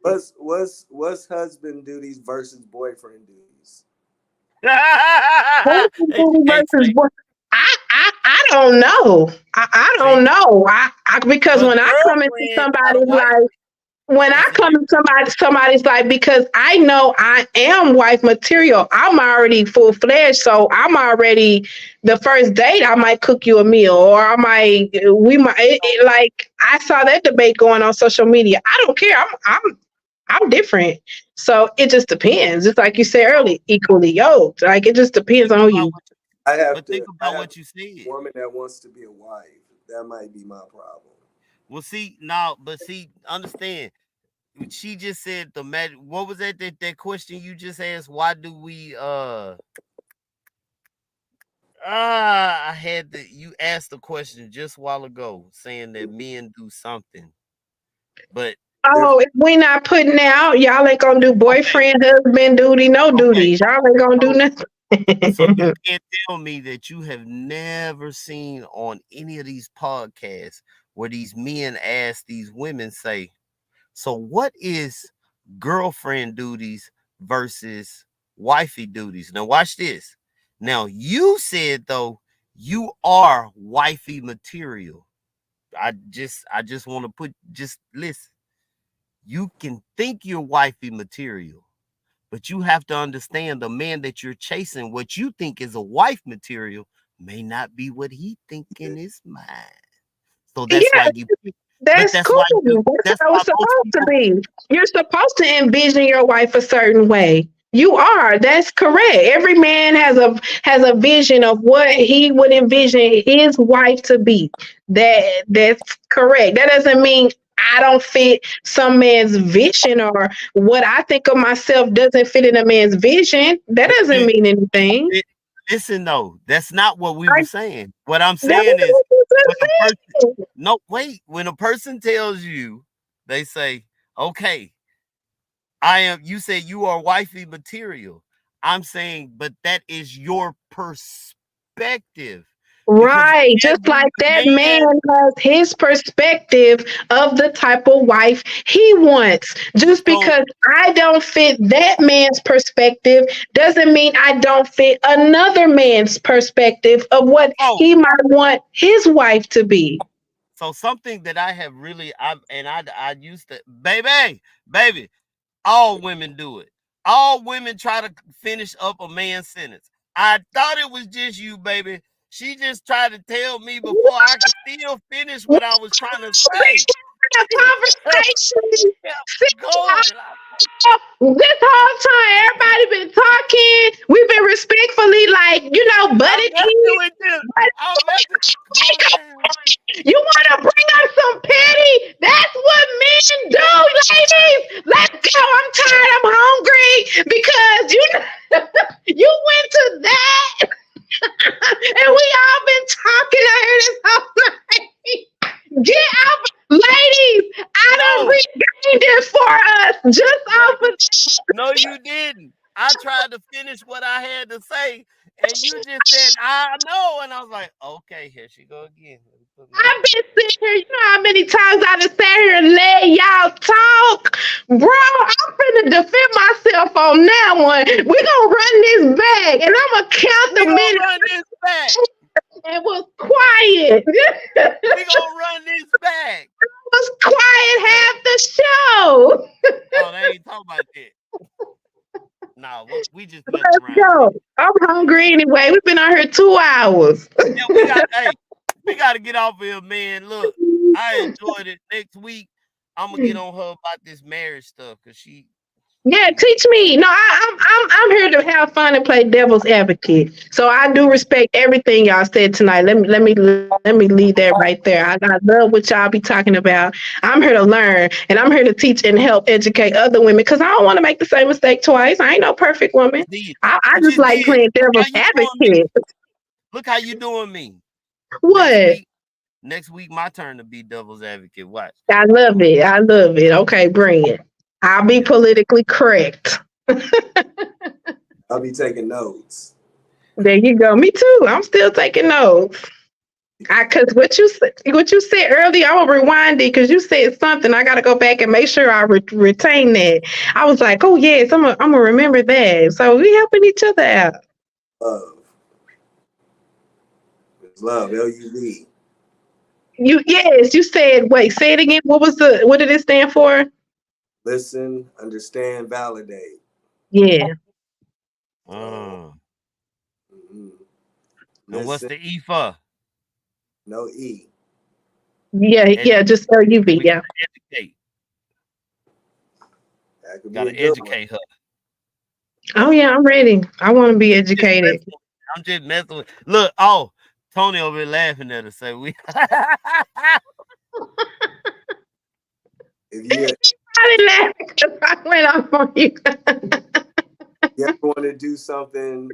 what's husband duties versus boyfriend duties? Versus Educate. what? I don't know. I See, don't know. Because but when I come into girlfriend got a somebody's wife. life, when I That's a come different. into somebody's life, because I know I am wife material. I'm already full fledged, so I'm already the first date. I might cook you a meal, or I might we might like I saw that debate going on social media. I don't care. I'm different. So it just depends. Just like you said earlier, equally yoked. Like it just depends Think on who about you. what. But think I about have what you said. a woman that wants to be a wife. That might be my problem. Well, see now, but see, understand. She just said the magic. What was that question you just asked? Why do we? I had the. You asked the question just a while ago, saying that men do something, but If Oh, if we not putting out, y'all ain't gonna do okay, boyfriend, husband duty, no okay. duties. Y'all ain't gonna do So, nothing. so you can't tell me that you have never seen on any of these podcasts where these men ask these women, say, so what is girlfriend duties versus wifey duties? Now watch this. Now you said though you are wifey material. I just want to put just listen. You can think you're wifey material, but you have to understand the man that you're chasing, what you think is a wife material, may not be what he think in his mind. So that's Yeah, why you pick. But that's that's cool. why you. That's That's how why it's most supposed to people. be. You're supposed to envision your wife a certain way. You are. That's correct. Every man has a vision of what he would envision his wife to be. That's correct. That doesn't mean I don't fit some man's vision, or what I think of myself doesn't fit in a man's vision. That doesn't mean anything. It, listen though, that's not what we were Like, saying. What I'm that saying is is what you when a person just said. no wait, when a person tells you, they say, okay, I am you say you are wifey material. I'm saying, but that is your perspective. Because Right. Just every like that man man has his perspective of the type of wife he wants. Just so because I don't fit that man's perspective doesn't mean I don't fit another man's perspective of what oh he might want his wife to be. so something that I have really I used to baby, all women do it. All women try to finish up a man's sentence. I thought it was just you, baby. She just tried to tell me before I could still finish what I was trying to say. A She kept, conversation. See, going. I'm like, this whole time, everybody been talking. We've been respectfully, like, I'm butted messing in. with you. But I'm messing. Calm down. you want to bring up some petty? That's what men do, ladies. Let's go. I'm tired. I'm hungry because you went to that, and we all been talking. I heard this whole night. Get out, ladies. I done No, regained it for us just no, off of. no, you didn't. I tried to finish what I had to say, and you just said, I know. And I was like, okay, here she go again. I've been sitting here. You know how many times I done sat here and let y'all talk, bro. I'm finna defend myself on that one. We gonna run this back, and I'm gonna count We the gonna minutes run this back. and was quiet. We gonna run this back. Was quiet half the show. Oh, they ain't talking about that. No, we just mess Let's around. go. I'm hungry anyway. We've been out here 2 hours. Yeah, we got to get off here, man. Look, I enjoyed it. Next week, I'm gonna get on her about this marriage stuff because she. Yeah, teach me. No, I'm here to have fun and play devil's advocate. So I do respect everything y'all said tonight. Let me leave that right there. I love what y'all be talking about. I'm here to learn, and I'm here to teach and help educate other women because I don't want to make the same mistake twice. I ain't no perfect woman. I You just just like did. playing Look devil's how you doing me. advocate. Look how you doing me. What? Next week, my turn to be devil's advocate. Watch. I love it. I love it. Okay, bring it. I'll be politically correct. I'll be taking notes. There you go. Me too. I'm still taking notes. Cause what you said earlier, I'm gonna rewind it because you said something. I gotta go back and make sure I retain that. I was like, oh yes, I'm gonna remember that. So we helping each other out. Love. It's love. LUV. You said wait, say it again. What did it stand for? Listen, understand, validate. Yeah. So, mhm. And what's Listen, the E for? no E. Yeah, just LUV, We yeah. gotta educate. That could be Gotta a good one. educate her. Oh yeah, I'm ready. I want to be educated. I'm just messing with. Look, Tony over here laughing at us. Say we. If you I didn't laugh because I went off on you. you ever want to do something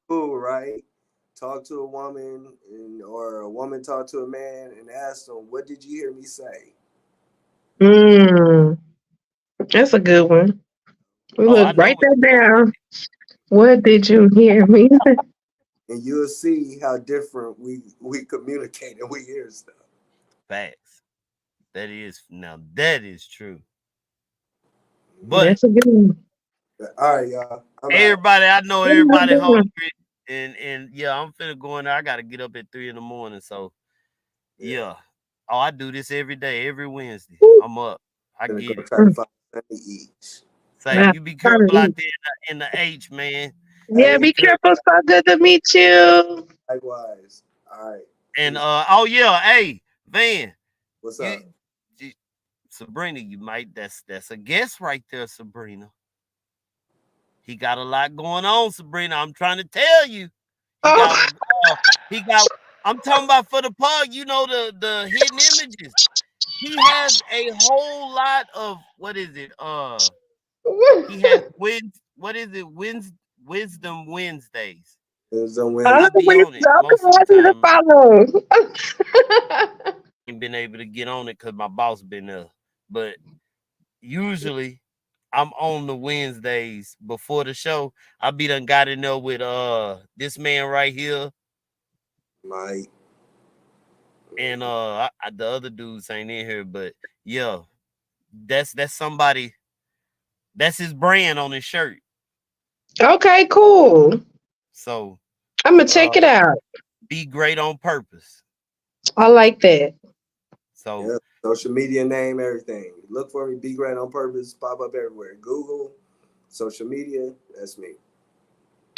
cool, right? Talk to a woman, or a woman talk to a man, and ask them, "What did you hear me say?" Mm, that's a good one. I Look, know. write that down. What did you hear me? And you'll see how different we communicate and we hear stuff. Facts. That is true. But That's a good one. All right, y'all. I'm out. everybody, I know everybody hungry, and yeah, I'm finna go in there. I gotta get up at 3 a.m. So yeah. Oh, I do this every day, every Wednesday. I'm up. I Gonna go get it. try to find something to eat. Say Nah, you be careful out there in the H, man. yeah, be careful. It's so good to meet you. Likewise. All right. And oh yeah, hey, Van, What's you, up? you Sabrina, that's a guess right there, Sabrina. He got a lot going on, Sabrina. I'm trying to tell you. He got Oh, he got I'm talking about for the pug, you know, the hidden images. He has a whole lot of what is it? He has what is it? Wisdom Wednesdays. It was a I win. I don't be on it most of the to time. follow. Ain't been able to get on it because my boss been there. But usually I'm on the Wednesdays before the show. I be done got in there with this man right here. Mike. And the other dudes ain't in here, but yeah, that's somebody. That's his brand on his shirt. Okay, cool. So I'm gonna check it out. be great on purpose. I like that. So Yeah. Social media name, everything. Look for me, Be Great on Purpose, pop up everywhere. Google, social media, that's me.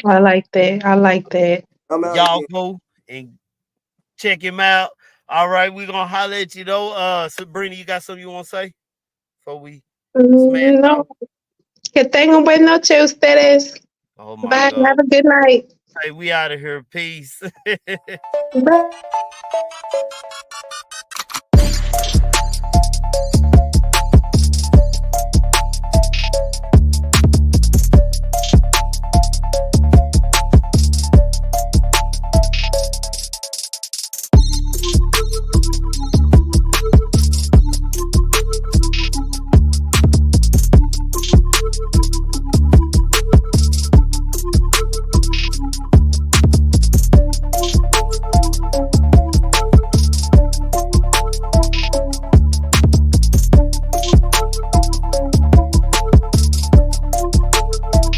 I like that. I like that. I'm out y'all again. go and check him out. All right, we're gonna holler at you though. Sabrina, you got something you want to say before we smash No, out? que tengan buenas noches ustedes. Oh my Bye. God. Have a good night. Hey, we out of here. Peace. Bye.